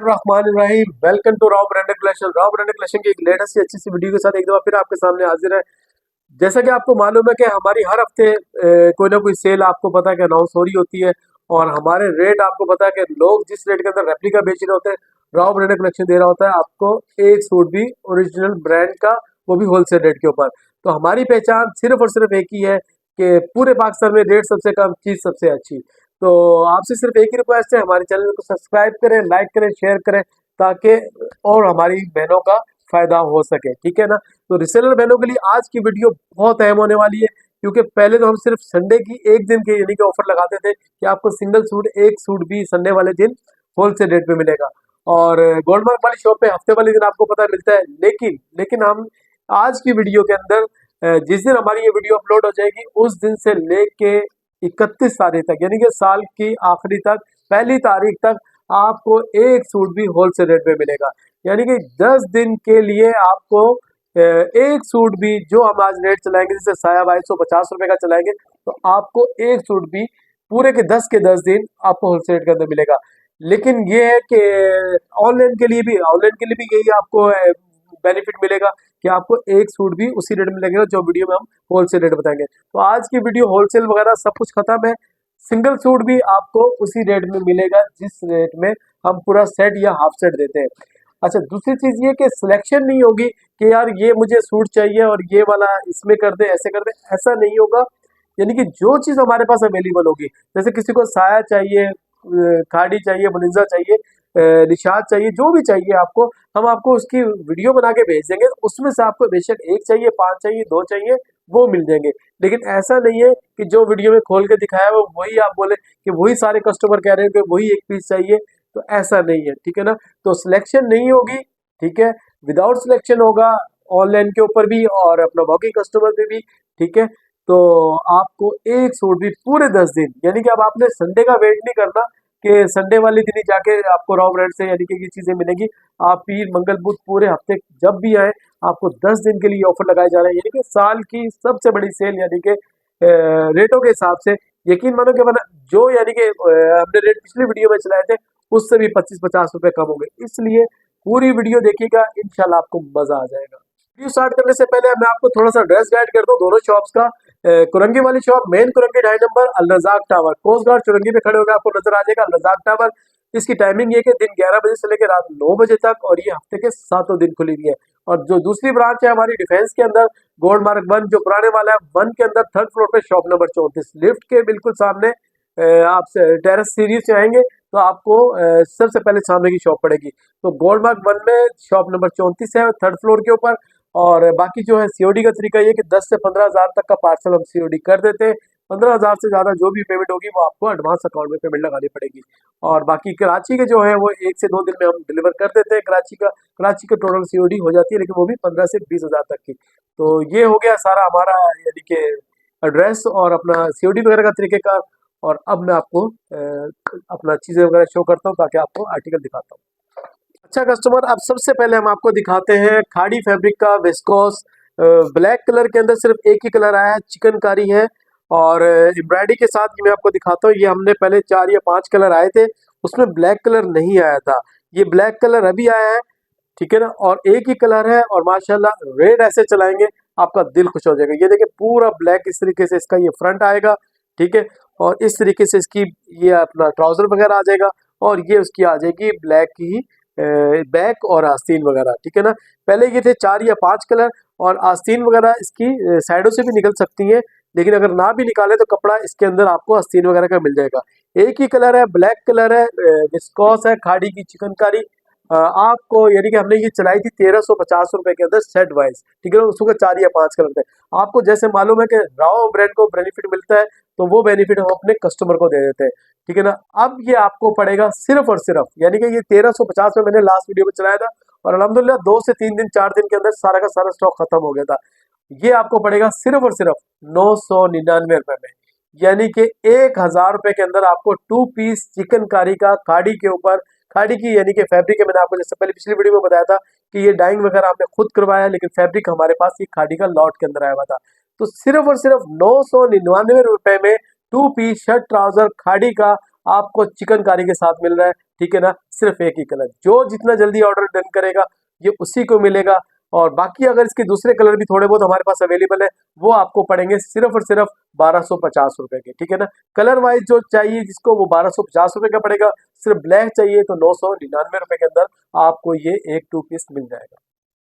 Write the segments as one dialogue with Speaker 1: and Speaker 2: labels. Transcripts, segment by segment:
Speaker 1: बिस्मिल्लाहिर्रहमानिर्रहीम। Welcome to raw branded collection. Raw branded collection की एक लेटेस्ट अच्छी सी वीडियो के साथ एक दफा फिर आपके सामने हाजिर है। जैसा कि आपको मालूम है कि हमारी हर हफ्ते कोई ना कोई सेल आपको पता है कि अनाउंस हो रही होती है, और हमारे रेट आपको पता है कि लोग जिस रेट के अंदर रेप्लिका बेच रहे होते हैं, रॉ ब्रांडेड कलेक्शन दे रहा होता है आपको एक सूट भी ओरिजिनल ब्रांड का, वो भी होलसेल रेट के ऊपर। तो हमारी पहचान सिर्फ और सिर्फ एक ही है कि पूरे पाकिस्तान में रेट सबसे कम, चीज़ सबसे अच्छी। तो आपसे सिर्फ एक ही रिक्वेस्ट है, हमारे चैनल को सब्सक्राइब करें, लाइक करें, शेयर करें, ताकि और हमारी बहनों का फायदा हो सके, ठीक है ना। तो रिसेलर बहनों के लिए आज की वीडियो बहुत अहम होने वाली है, क्योंकि पहले तो हम सिर्फ संडे की एक दिन के यानी कि ऑफर लगाते थे कि आपको सिंगल सूट, एक सूट भी संडे वाले दिन होलसेल रेट पे मिलेगा, और गोल्ड मार्क वाली शॉप पे हफ्ते वाले दिन आपको पता मिलता है। लेकिन हम आज की वीडियो के अंदर जिस दिन हमारी ये वीडियो अपलोड हो जाएगी उस दिन से लेके 31 तारीख तक, यानी कि साल की आखिरी तक, पहली तारीख तक आपको एक सूट भी होलसेल रेट पे मिलेगा। यानी कि 10 दिन के लिए आपको एक सूट भी, जो हम आज रेट चलाएंगे जैसे साया 2250 रुपए का चलाएंगे, तो आपको एक सूट भी पूरे के 10 दिन आपको होलसेल रेट के अंदर मिलेगा। लेकिन ये है कि ऑनलाइन के लिए भी यही आपको बेनिफिट मिलेगा कि आपको एक सूट भी उसी रेट में लगेगा जो वीडियो में हम होलसेल रेट बताएंगे। तो आज की वीडियो होलसेल वगैरह सब कुछ खत्म है, सिंगल सूट भी आपको उसी रेट में मिलेगा जिस रेट में हम पूरा सेट या हाफ सेट देते हैं। अच्छा, दूसरी चीज ये कि सिलेक्शन नहीं होगी कि यार ये मुझे सूट चाहिए और ये वाला इसमें कर दे, ऐसे कर दे, ऐसा नहीं होगा। यानी कि जो चीज हमारे पास अवेलेबल होगी, जैसे किसी को साया चाहिए, खाड़ी चाहिए, मुनिजा चाहिए, निशात चाहिए, जो भी चाहिए आपको, हम आपको उसकी वीडियो बना के भेज देंगे। उसमें से आपको बेशक एक चाहिए, 5 चाहिए, 2 चाहिए, वो मिल जाएंगे। लेकिन ऐसा नहीं है कि जो वीडियो में खोल के दिखाया वो वही आप बोले कि वही सारे कस्टमर कह रहे हैं कि वही एक पीस चाहिए, तो ऐसा नहीं है, ठीक है ना। तो सिलेक्शन नहीं होगी, ठीक है, विदाउट सिलेक्शन होगा ऑनलाइन के ऊपर भी और अपना वॉकिंग कस्टमर पे भी, ठीक है। तो आपको एक सूट भी पूरे 10 दिन, यानी कि अब आपने संडे का वेट नहीं करना कि संडे वाले दिन ही जाके आपको रॉ ब्रांड से यानी कि ये चीजें मिलेंगी। आप पीर मंगल बुध पूरे हफ्ते जब भी आए, आपको 10 दिन के लिए ऑफर लगाए जा रहे हैं, यानी कि साल की सबसे बड़ी सेल, यानी कि रेटों के हिसाब से यकीन मानो कि वरना जो यानी कि हमने रेट पिछली वीडियो में चलाए थे उससे भी 25-50 रुपए कम होंगे। इसलिए पूरी वीडियो देखिएगा, इंशाल्लाह आपको मजा आ जाएगा। वीडियो स्टार्ट करने से पहले मैं आपको थोड़ा सा ड्रेस गाइड कर दूं दोनों शॉप्स का। कुरंगी वाली shop, main Korangi 2.5 number, Al Razzaq tower, coast guard Chowrangi पे खड़े होकर आपको नजर आ जाएगा अल रज़ाक टावर। इसकी टाइमिंग ये कि दिन 11 बजे से लेकर रात 9 बजे तक, और ये हफ्ते के 7 दिन खुली हुई है। और जो दूसरी ब्रांच है हमारी डिफेंस के अंदर, गोल्ड मार्क 1 जो पुराने वाला है, 1 के अंदर 3rd फ्लोर पे शॉप नंबर 34, लिफ्ट के बिल्कुल सामने। आप टेरेस सीरीज से आएंगे तो आपको सबसे पहले सामने की शॉप पड़ेगी। तो गोल्ड मार्क 1 में शॉप नंबर 34 है, 3rd फ्लोर के ऊपर। और बाकी जो है सीओडी का तरीका ये कि 10 से 15 हज़ार तक का पार्सल हम सीओडी कर देते हैं। 15 हज़ार से ज़्यादा जो भी पेमेंट होगी वो आपको एडवांस अकाउंट में पेमेंट लगानी पड़ेगी। और बाकी कराची के जो है वो 1 से 2 दिन में हम डिलीवर कर देते हैं। कराची का टोटल सीओडी हो जाती है, लेकिन वो भी 15 से 20 हज़ार तक की। तो ये हो गया सारा हमारा यानी कि एड्रेस और अपना सीओडी वगैरह का तरीक़ेकार। और अब मैं आपको अपना चीज़ें वगैरह शो करता हूँ ताकि आपको आर्टिकल दिखाता हूँ। अच्छा कस्टमर, अब सबसे पहले हम आपको दिखाते हैं खाड़ी फैब्रिक का विस्कोस। ब्लैक कलर के अंदर सिर्फ एक ही कलर आया है, चिकनकारी है, और एम्ब्रॉयडरी के साथ ही मैं आपको दिखाता हूँ। ये हमने पहले 4 या 5 कलर आए थे, उसमें ब्लैक कलर नहीं आया था, ये ब्लैक कलर अभी आया है, ठीक है ना। और एक ही कलर है, और माशाल्लाह रेड ऐसे चलाएंगे आपका दिल खुश हो जाएगा। ये देखिए पूरा ब्लैक, इस तरीके से इसका ये फ्रंट आएगा, ठीक है। और इस तरीके से इसकी ये अपना ट्राउजर वगैरह आ जाएगा, और ये उसकी आ जाएगी ब्लैक की बैक और आस्तीन वगैरह, ठीक है ना। पहले ये थे 4 या 5 कलर, और आस्तीन वगैरह इसकी साइडों से भी निकल सकती हैं, लेकिन अगर ना भी निकाले तो कपड़ा इसके अंदर आपको आस्तीन वगैरह का मिल जाएगा। एक ही कलर है, ब्लैक कलर है, विस्कोस है, खाड़ी की चिकनकारी। आपको यानी कि हमने ये चलाई थी 1350 रुपए के अंदर सेट वाइज, ठीक है ना। उसको 4 या 5 कलर थे। आपको जैसे मालूम है कि राव ब्रांड को बेनिफिट मिलता है, तो वो बेनिफिट हम अपने कस्टमर को दे देते हैं, ठीक है ना। अब ये आपको पड़ेगा सिर्फ और सिर्फ, यानी कि ये 1350 में मैंने लास्ट वीडियो में चलाया था, और अलहमदुलिल्लाह 2 से 3 दिन 4 दिन के अंदर सारा का सारा स्टॉक खत्म हो गया था। ये आपको पड़ेगा सिर्फ और सिर्फ 999 रुपए में, यानी कि 1000 रुपए के अंदर आपको 2 पीस चिकनकारी का खाड़ी के ऊपर, खाड़ी की यानी कि फैब्रिक है। मैंने आपको जैसे पहले पिछली वीडियो में बताया था कि ये डाइंग वगैरह आपने खुद करवाया, लेकिन फैब्रिक हमारे पास ये खाड़ी का लॉट के अंदर आया हुआ था। तो सिर्फ और सिर्फ 999 रुपए में 2 पीस शर्ट ट्राउजर खाड़ी का आपको चिकनकारी के साथ मिल रहा है, ठीक है ना, सिर्फ एक ही कलर। जो जितना जल्दी ऑर्डर डन करेगा ये उसी को मिलेगा। और बाकी अगर इसके दूसरे कलर भी थोड़े बहुत हमारे पास अवेलेबल है, वो आपको पड़ेंगे सिर्फ और सिर्फ 1250 रुपए के, ठीक है ना। कलर वाइज जो चाहिए जिसको वो 1250 रुपए का पड़ेगा। सिर्फ ब्लैक चाहिए तो 999 रुपए के अंदर आपको ये एक 2 पीस मिल जाएगा।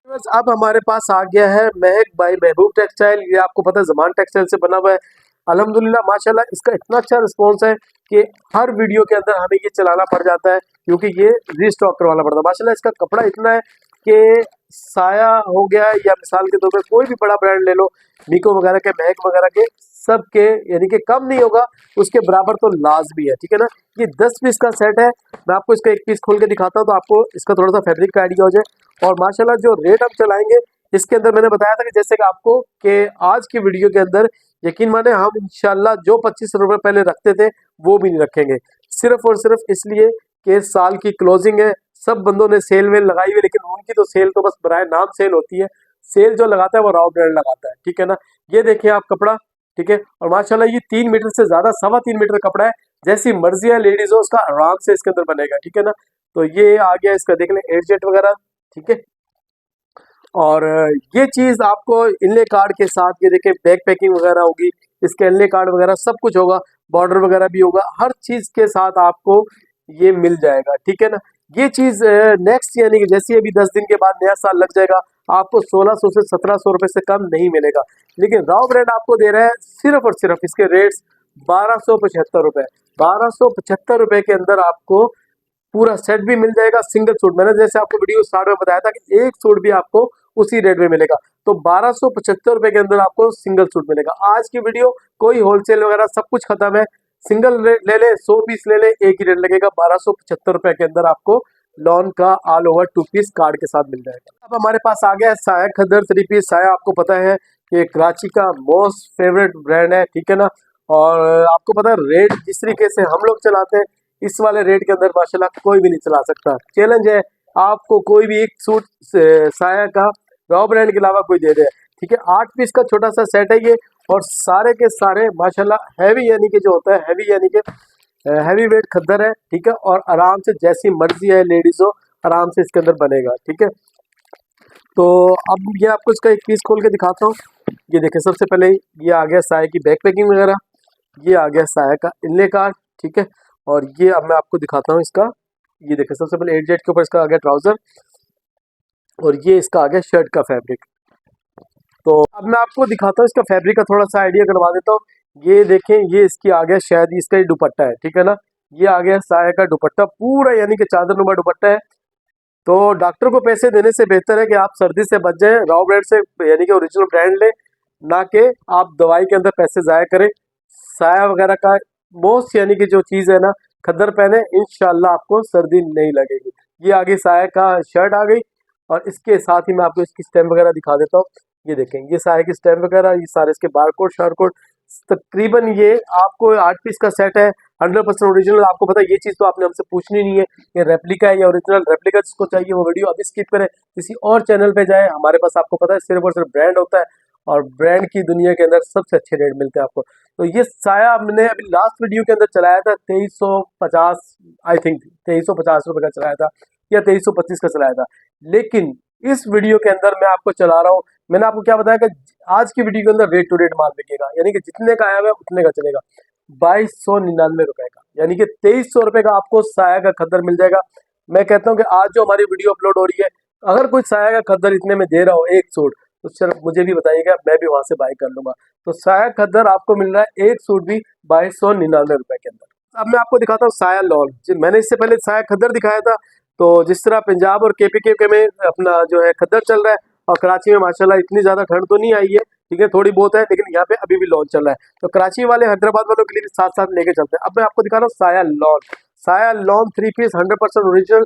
Speaker 1: बस अब हमारे पास आ गया है महक बाई महबूब टेक्सटाइल। ये आपको पता है जमान टेक्सटाइल से बना हुआ है। अल्हम्दुलिल्लाह माशाल्लाह इसका इतना अच्छा रिस्पॉन्स है कि हर वीडियो के अंदर हमें ये चलाना पड़ जाता है, क्योंकि ये रीस्टॉक करवाना पड़ता है। माशाल्लाह इसका कपड़ा इतना है कि साया हो गया या मिसाल के तौर पर कोई भी बड़ा ब्रांड ले लो, मीको वगैरह के, महक वगैरह के, सब के यानी कि कम नहीं होगा, उसके बराबर तो लाजमी है, ठीक है ना। ये 10 पीस का सेट है। मैं आपको इसका एक पीस खोल के दिखाता हूँ तो आपको इसका थोड़ा सा फैब्रिक का आइडिया हो जाए। और माशाल्लाह जो रेट हम चलाएंगे इसके अंदर मैंने बताया था कि जैसे कि आपको कि आज की वीडियो के अंदर यकीन माने हम इंशाल्लाह जो 25 रुपए पहले रखते थे वो भी नहीं रखेंगे, सिर्फ और सिर्फ इसलिए कि साल की क्लोजिंग है। सब बंदों ने सेल वेल लगाई हुई, लेकिन उनकी तो सेल तो बस बराए नाम सेल होती है। सेल जो लगाता है वो राव ब्रांड लगाता है, ठीक है ना। ये देखिए आप कपड़ा, ठीक है। और माशाल्लाह ये 3 मीटर से ज्यादा 3.25 मीटर कपड़ा है। जैसी मर्जी है लेडीज हो उसका आराम से इसके अंदर बनेगा, ठीक है ना। तो ये आ गया इसका देख लें एडजेट वगैरह, ठीक है। और ये चीज आपको इनले कार्ड के साथ, ये देखिए बैक पैकिंग वगैरह होगी, इसके इनले कार्ड वगैरह सब कुछ होगा, बॉर्डर वगैरह भी होगा, हर चीज के साथ आपको ये मिल जाएगा, ठीक है ना। ये चीज नेक्स्ट यानी कि जैसे अभी 10 दिन के बाद नया साल लग जाएगा, आपको 1600 से 1700 रुपए से कम नहीं मिलेगा। लेकिन राव ब्रांड आपको दे रहा है सिर्फ और सिर्फ इसके रेट्स 1275 रुपए। 1275 रुपए के अंदर आपको पूरा सेट भी मिल जाएगा, सिंगल सूट। मैंने जैसे आपको वीडियो स्टार्ट में बताया था कि एक सूट भी आपको उसी रेट में मिलेगा। तो 1275 रुपए के अंदर आपको सिंगल सूट मिलेगा। आज की वीडियो कोई होलसेल वगैरह सब कुछ खत्म है। सिंगल ले ले, 100 पीस ले ले, एक ही रेट लगेगा। 1275 रुपए के अंदर आपको लॉन का ऑल ओवर 2 पीस कार्ड के साथ मिल जाएगा। अब हमारे पास आ गया है साया खद्दर 3 पीस। साया आपको पता है कि कराची का मोस्ट फेवरेट ब्रांड है, ठीक है ना। और आपको पता है रेट जिस तरीके से हम लोग चलाते हैं, इस वाले रेट के अंदर माशाल्लाह कोई भी नहीं चला सकता। चैलेंज है आपको कोई भी एक सूट साया का रॉ ब्रांड के अलावा कोई दे दे, ठीक है। 8 पीस का छोटा सा सेट है ये, और सारे के सारे माशाल्लाह हैवी यानी कि जो होता है हैवी यानी कि हैवी वेट खद्दर है, ठीक है। और आराम से जैसी मर्जी है लेडीज हो आराम से इसके अंदर बनेगा, ठीक है। तो अब ये आपको इसका एक पीस खोल के दिखाता हूँ। ये देखें सबसे पहले ये आ गया साया की बैक पैकिंग वगैरह, ये आ गया साया का इनले कार्ड, ठीक है। और ये अब मैं आपको दिखाता हूँ इसका, ये देखें सबसे पहले 8 जेट के ऊपर इसका आ गया ट्राउजर, और ये इसका आ गया शर्ट का फैब्रिक। तो अब मैं आपको दिखाता हूँ इसका फैब्रिक का थोड़ा सा आइडिया करवा देता हूँ। ये देखें ये इसकी आ गया शायद इसका ही दुपट्टा है, ठीक है ना। ये आ गया साया का दुपट्टा पूरा यानी कि चादर नुमा दुपट्टा है। तो डॉक्टर को पैसे देने से बेहतर है कि आप सर्दी से बच जाएं, रॉ ब्रांड से यानी कि ओरिजिनल ब्रांड लें, ना कि आप दवाई के अंदर पैसे ज़ाया करें। साया वगैरह का मोस्ट यानी कि जो चीज़ है ना, खद्दर पहने इंशाल्लाह आपको सर्दी नहीं लगेगी। ये आगे साया का शर्ट आ गई, और इसके साथ ही मैं आपको इसकी स्टैम्प वगैरह दिखा देता हूँ। ये देखें ये साया की स्टैम्प वगैरह, ये सारे इसके बार कोड शार कोड। तकरीबन ये आपको 8 पीस का सेट है, 100% ओरिजिनल। आपको पता है ये चीज़ तो आपने हमसे पूछनी नहीं है, ये रेप्लिका है या ओरिजिनल। रेप्लिका जिसको चाहिए वो वीडियो अभी स्किप करें, किसी और चैनल पे जाए। हमारे पास आपको पता है सिर्फ और सिर्फ ब्रांड होता है, और ब्रांड की दुनिया के अंदर सबसे अच्छे रेट मिलते हैं आपको। तो ये साया हमने अभी लास्ट वीडियो के अंदर चलाया था 2350, आई थिंक 2350 रुपये का चलाया था, या 2325 का चलाया था। लेकिन इस वीडियो के अंदर मैं आपको चला रहा हूँ, मैंने आपको क्या बताया कि आज की वीडियो के अंदर रेट टू रेट माल बिकेगा, यानी कि जितने का आया हुआ है उतने का चलेगा। 2299 रुपए का, यानी कि 2300 रुपए का आपको साया का खद्दर मिल जाएगा। मैं कहता हूँ कि आज जो हमारी वीडियो अपलोड हो रही है, अगर कोई साया का खद्दर इतने में दे रहा हो एक सूट, तो सिर्फ मुझे भी बताइएगा, मैं भी वहां से बाई कर लूंगा। तो साया खद्दर आपको मिल रहा है एक सूट भी 2299 रुपए के अंदर। अब मैं आपको दिखाता हूँ साया लॉन। मैंने इससे पहले साया खद्दर दिखाया था। तो जिस तरह पंजाब और केपीके में अपना जो है खद्दर चल रहा है, और कराची में माशाल्लाह इतनी ज्यादा ठंड तो नहीं आई है, ठीक है, थोड़ी बहुत है, लेकिन यहाँ पे अभी भी लॉन्च चल रहा है। तो कराची वाले हैदराबाद वालों के लिए भी साथ साथ लेके चलते हैं। अब मैं आपको दिखा रहा हूँ साया लॉन। साया लॉन 3 पीस 100% ओरिजिनल।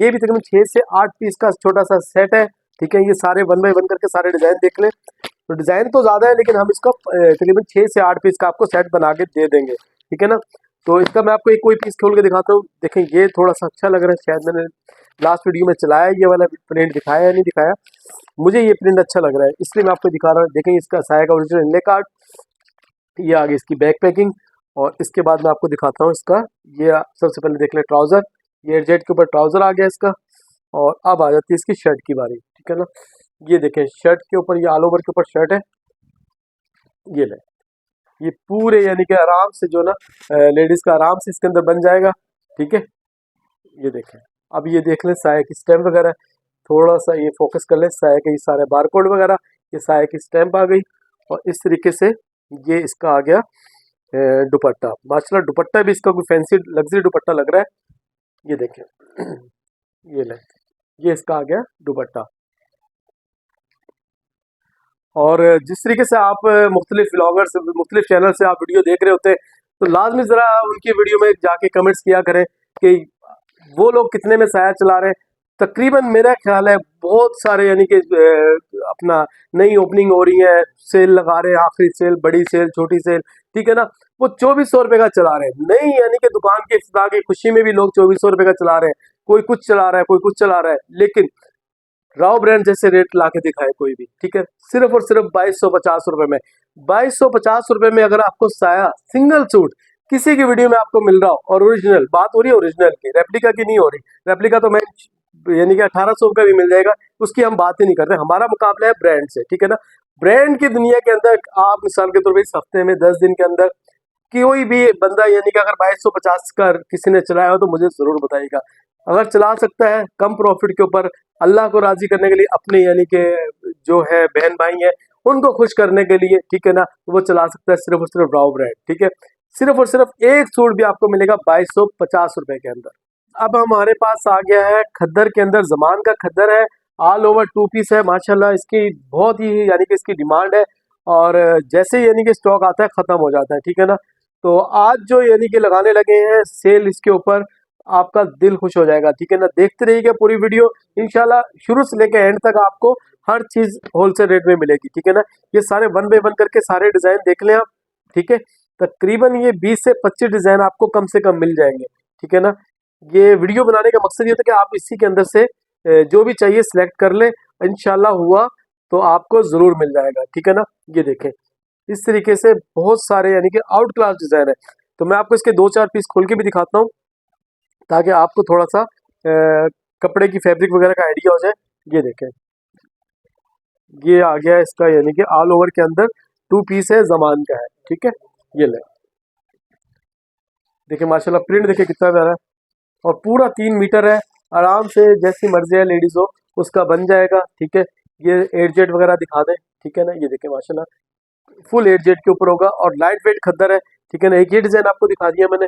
Speaker 1: ये भी तकरीबन 6 से 8 पीस का छोटा सा सेट है, ठीक है। ये सारे 1 बाय 1 करके सारे डिजाइन देख लें। तो डिजाइन तो ज्यादा है, लेकिन हम इसका तकरीबन 6 से 8 पीस का आपको सेट बना के दे देंगे, ठीक है ना। तो इसका मैं आपको एक कोई पीस खोल के दिखाता हूँ। देखें ये थोड़ा सा अच्छा लग रहा है, शायद मैंने लास्ट वीडियो में चलाया ये वाला प्रिंट दिखाया या नहीं दिखाया, मुझे ये प्रिंट अच्छा लग रहा है इसलिए मैं आपको दिखा रहा हूँ। देखें इसका साया का ओरिजिनल इनले कार्ड, ये आगे इसकी बैक पैकिंग, और इसके बाद मैं आपको दिखाता हूँ इसका, ये सबसे पहले देख ले ट्राउज़र, ये जेट के ऊपर ट्राउज़र आ गया इसका। और अब आ जाती है इसकी शर्ट की बारी, ठीक है ना। ये देखें शर्ट के ऊपर, ये ऑल ओवर के ऊपर शर्ट है, ये ले, ये पूरे यानी कि आराम से जो ना लेडीज़ का आराम से इसके अंदर बन जाएगा, ठीक है। ये देखें, अब ये देख लें साया की स्टैम्प वगैरह, थोड़ा सा ये फोकस कर लें साया के, ये सारे बारकोड वगैरह, ये साया की स्टैम्प आ गई। और इस तरीके से ये इसका आ गया दुपट्टा। माशाल्लाह दुपट्टा भी इसका कोई फैंसी लग्जरी दुपट्टा लग रहा है। ये देखें ये ले, ये इसका आ गया दुपट्टा। और जिस तरीके से आप मुख्तलिफ व्लॉगर्स, मुख्तलिफ चैनल से आप वीडियो देख रहे होते हैं, तो लाजमी ज़रा उनकी वीडियो में जाके कमेंट्स किया करें कि वो लोग कितने में साया चला रहे हैं। तकरीबन मेरा ख्याल है बहुत सारे यानी कि अपना नई ओपनिंग हो रही है, सेल लगा रहे हैं, आखिरी सेल, बड़ी सेल, छोटी सेल, ठीक है ना, वो 2400 रुपये का चला रहे हैं। नहीं यानी कि दुकान की इफ्तिताह की खुशी में भी लोग 2400 रुपये का चला रहे हैं, कोई कुछ चला रहा है, कोई कुछ चला रहा है, लेकिन राव ब्रांड जैसे रेट ला के दिखाए कोई भी, ठीक है। सिर्फ और सिर्फ 2250 रुपये में, 2250 रुपये में अगर आपको साया सिंगल सूट किसी की वीडियो में आपको मिल रहा हो, और ओरिजिनल बात हो रही है, ओरिजिनल की, रेप्लिका की नहीं हो रही। रेप्लिका तो मैं यानी कि 1800 का भी मिल जाएगा, उसकी हम बात ही नहीं कर रहे। हमारा मुकाबला है ब्रांड से, ठीक है ना। ब्रांड की दुनिया के अंदर आप मिसाल के तौर पर इस हफ्ते में 10 दिन के अंदर कोई भी बंदा यानी कि अगर 2250 का किसी ने चलाया हो तो मुझे जरूर बताइएगा। अगर चला सकता है कम प्रॉफिट के ऊपर, अल्लाह को राजी करने के लिए, अपने यानी कि जो है बहन भाई हैं उनको खुश करने के लिए, ठीक है ना, वो चला सकता है सिर्फ और सिर्फ राव ब्रांड, ठीक है। सिर्फ और सिर्फ एक सूट भी आपको मिलेगा 2250 रुपए के अंदर। अब हमारे पास आ गया है खद्दर के अंदर, जमान का खद्दर है, ऑल ओवर 2 पीस है। माशाल्लाह इसकी बहुत ही यानी कि इसकी डिमांड है, और जैसे ही यानी कि स्टॉक आता है ख़त्म हो जाता है, ठीक है ना। तो आज जो यानी कि लगाने लगे हैं सेल इसके ऊपर, आपका दिल खुश हो जाएगा, ठीक है ना। देखते रहिएगा पूरी वीडियो, इंशाल्लाह शुरू से लेकर एंड तक आपको हर चीज़ होलसेल रेट में मिलेगी, ठीक है ना। ये सारे 1 बाय 1 करके सारे डिज़ाइन देख लें आप, ठीक है। तकरीबन ये 20 से 25 डिज़ाइन आपको कम से कम मिल जाएंगे, ठीक है ना। ये वीडियो बनाने का मकसद ये था कि आप इसी के अंदर से जो भी चाहिए सिलेक्ट कर लें, इंशाल्लाह हुआ तो आपको ज़रूर मिल जाएगा, ठीक है ना। ये देखें इस तरीके से बहुत सारे यानी कि आउट क्लास डिज़ाइन है। तो मैं आपको इसके 2-4 पीस खोल के भी दिखाता हूँ, ताकि आपको थोड़ा सा कपड़े की फैब्रिक वगैरह का आइडिया हो जाए। ये देखें, ये आ गया इसका यानी कि ऑल ओवर के अंदर 2 पीस है, जमान का है, ठीक है। ये ले, देखिए माशाल्लाह प्रिंट देखिए कितना प्यारा है, और पूरा 3 मीटर है। आराम से जैसी मर्जी है लेडीज़ हो उसका बन जाएगा, ठीक है। ये 8 जेट वगैरह दिखा दें, ठीक है ना। ये देखें माशाल्लाह फुल 8 जेट के ऊपर होगा, और लाइट वेट खद्दर है, ठीक है ना। एक ये डिज़ाइन आपको दिखा दिया मैंने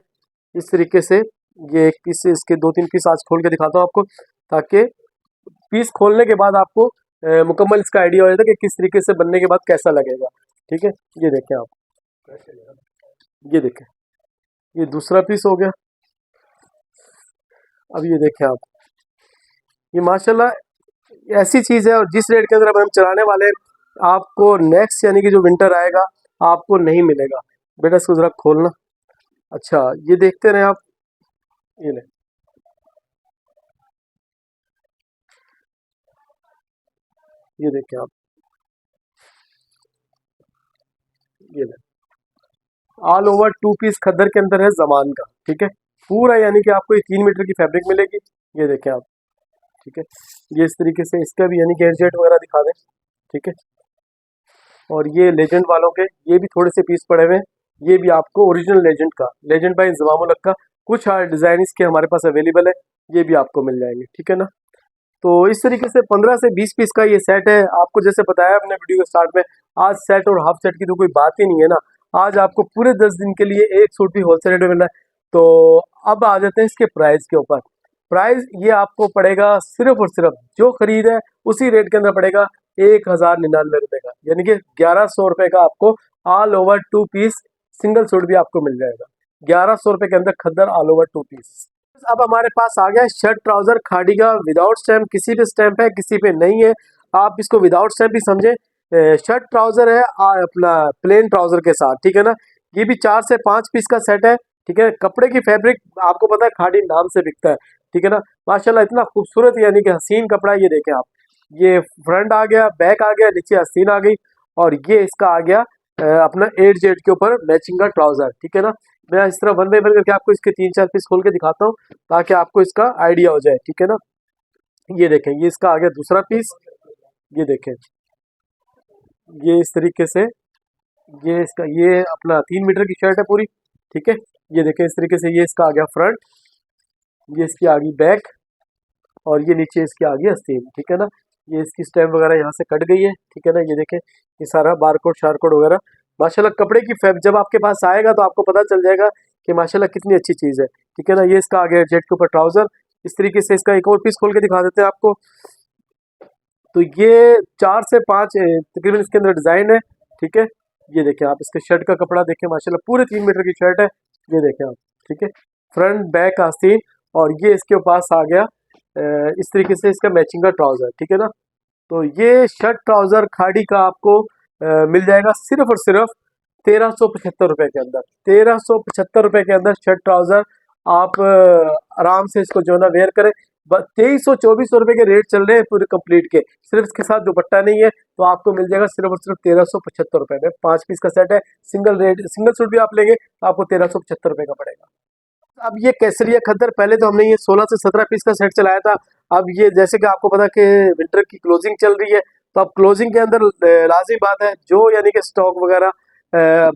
Speaker 1: इस तरीके से। ये एक पीस, इसके 2-3 पीस आज खोल के दिखाता हूँ आपको, ताकि पीस खोलने के बाद आपको मुकम्मल इसका आइडिया हो जाता है कि किस तरीके से बनने के बाद कैसा लगेगा, ठीक है। ये देखें आप, ये देखें ये दूसरा पीस हो गया। अब ये देखें आप, ये माशाल्लाह ऐसी चीज़ है, और जिस रेट के अंदर अब हम चलाने वाले हैं, आपको नेक्स्ट यानी कि जो विंटर आएगा आपको नहीं मिलेगा। बेटा इसको ज़रा खोलना। अच्छा ये देखते रहे आप, ये ले, ये देखें आप, ये ले, ऑल ओवर 2 पीस खद्दर के अंदर है जमान का, ठीक है। पूरा यानी कि आपको ये 3 मीटर की फैब्रिक मिलेगी। ये देखें आप, ठीक है। ये इस तरीके से इसका भी यानी कि एडजेट वगैरह दिखा दें, ठीक है। और ये लेजेंड वालों के ये भी थोड़े से पीस पड़े हुए हैं, ये भी आपको ओरिजिनल लेजेंड का, लेजेंड बाय इंजमामुल हक का कुछ डिज़ाइन इसके हमारे पास अवेलेबल है, ये भी आपको मिल जाएंगे, ठीक है ना। तो इस तरीके से 15 से 20 पीस का ये सेट है। आपको जैसे बताया अपने वीडियो के स्टार्ट में, आज सेट और हाफ सेट की तो कोई बात ही नहीं है ना। आज आपको पूरे 10 दिन के लिए एक सूट भी होलसेल रेट में मिल रहा है। तो अब आ जाते हैं इसके प्राइस के ऊपर। प्राइस ये आपको पड़ेगा सिर्फ और सिर्फ, जो खरीद है उसी रेट के अंदर पड़ेगा 1099 रुपये का, यानी कि 1100 रुपये का आपको all over 2 piece single suit भी आपको मिल जाएगा। 1100 रुपये के अंदर खद्दर ऑल ओवर 2 पीस। अब हमारे पास आ गया शर्ट ट्राउजर खाड़ी का विदाउट स्टैम्प, किसी पे स्टैम्प है किसी पे नहीं है, आप इसको विदाउट स्टैम्प ही समझे। शर्ट ट्राउजर है अपना प्लेन ट्राउजर के साथ, ठीक है ना। ये भी 4 से 5 पीस का सेट है, ठीक है। कपड़े की फैब्रिक आपको पता है खाड़ी नाम से बिकता है, ठीक है ना। माशाल्लाह इतना खूबसूरत यानी कि हसीन कपड़ा है। ये देखें आप, ये फ्रंट आ गया, बैक आ गया, नीचे हसीन आ गई, और ये इसका आ गया अपना 8 जेड के ऊपर मैचिंग का ट्राउजर, ठीक है ना। मैं इस तरह वन बाई वन करके आपको इसके 3-4 पीस खोल के दिखाता हूँ ताकि आपको इसका आइडिया हो जाए, ठीक है ना। ये देखें, ये इसका आ गया दूसरा पीस। ये देखें, ये इस तरीके से, ये इसका, ये अपना 3 मीटर की शर्ट है पूरी, ठीक है। ये देखें इस तरीके से, ये इसका आ गया फ्रंट, ये इसकी आ गई बैक, और ये नीचे इसकी आ गई आस्तीन, ठीक है ना। ये इसकी स्टैम्प वगैरह यहाँ से कट गई है, ठीक है ना। ये देखें, ये सारा बारकोड शारकोड वगैरह माशाल्लाह कपड़े की फैब जब आपके पास आएगा तो आपको पता चल जाएगा कि माशाल्लाह कितनी अच्छी चीज़ है, ठीक है ना। ये इसका आ गया जेट के ऊपर ट्राउजर। इस तरीके से इसका एक और पीस खोल के दिखा देते हैं आपको। तो ये 4 से 5 तकरीबन इसके अंदर डिज़ाइन है, ठीक है। ये देखें आप, इसके शर्ट का कपड़ा देखें माशाल्लाह पूरे 3 मीटर की शर्ट है। ये देखें आप, ठीक है, फ्रंट बैक आस्तीन, और ये इसके पास आ गया इस तरीके से इसका मैचिंग का ट्राउजर, ठीक है ना। तो ये शर्ट ट्राउजर खाड़ी का आपको मिल जाएगा सिर्फ और सिर्फ 1375 रुपये के अंदर। 1375 रुपये के अंदर शर्ट ट्राउजर आप आराम से इसको जो है ना वेयर करें। 2300-2400 रुपये के रेट चल रहे हैं पूरे कंप्लीट के, सिर्फ इसके साथ दुपट्टा नहीं है, तो आपको मिल जाएगा सिर्फ और सिर्फ 1375 रुपये में। 5 पीस का सेट है, सिंगल रेट, सिंगल सूट भी आप लेंगे तो आपको 1375 रुपये का पड़ेगा। अब ये केसरिया खद्दर, पहले तो हमने ये 16 से 17 पीस का सेट चलाया था। अब ये जैसे कि आपको पता कि विंटर की क्लोजिंग चल रही है, तो अब क्लोजिंग के अंदर लाजिम बात है जो यानी कि स्टॉक वगैरह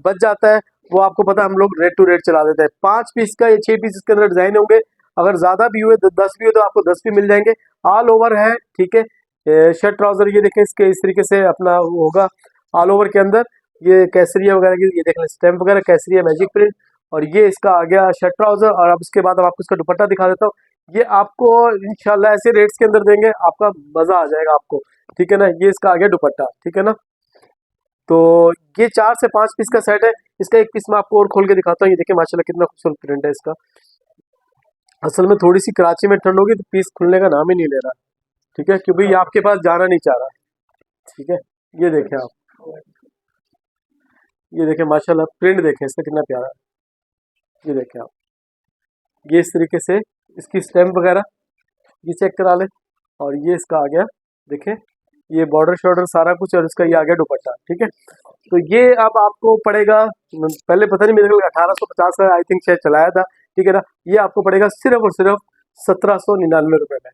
Speaker 1: बच जाता है वो आपको पता हम लोग रेट टू रेट चला देते हैं। 5 पीस का या 6 पीस इसके अंदर डिजाइन होंगे, अगर ज्यादा भी हुए 10 भी हुए तो आपको 10 भी मिल जाएंगे। ऑल ओवर है, ठीक है। शर्ट ट्राउजर ये देखें इसके इस तरीके से अपना वो होगा ऑल ओवर के अंदर। ये केसरिया वगैरह की ये देख लें स्टैम्प वगैरह, केसरिया मैजिक प्रिंट, और ये इसका आ गया शर्ट ट्राउजर। और अब इसके बाद अब आपको इसका दुपट्टा दिखा देता हूँ। ये आपको इंशाल्लाह ऐसे रेट्स के अंदर देंगे, आपका मजा आ जाएगा आपको, ठीक है ना। ये इसका आ गया दुपट्टा, ठीक है ना। तो ये 4 से 5 पीस का सेट है। इसका एक पीस मैं आपको और खोल के दिखाता हूँ। ये देखिए माशाल्लाह कितना खूबसूरत प्रिंट है इसका। असल में थोड़ी सी कराची में ठंड होगी तो पीस खुलने का नाम ही नहीं ले रहा, ठीक है, क्योंकि ये आपके पास जाना नहीं चाह रहा, ठीक है। ये देखें आप, ये देखें माशाल्लाह प्रिंट देखें इसका कितना प्यारा है। ये देखें आप, ये इस तरीके से इसकी स्टैम्प वगैरह ये चेक करा लें। और ये इसका आ गया, देखें ये बॉर्डर शॉर्डर सारा कुछ, और इसका ये आ गया दुपट्टा, ठीक है। तो ये अब आपको पड़ेगा, पहले पता नहीं मेरे को 1850 का आई थिंक शायद चलाया था, ठीक है ना। ये आपको पड़ेगा सिर्फ और सिर्फ 1799 रुपये में।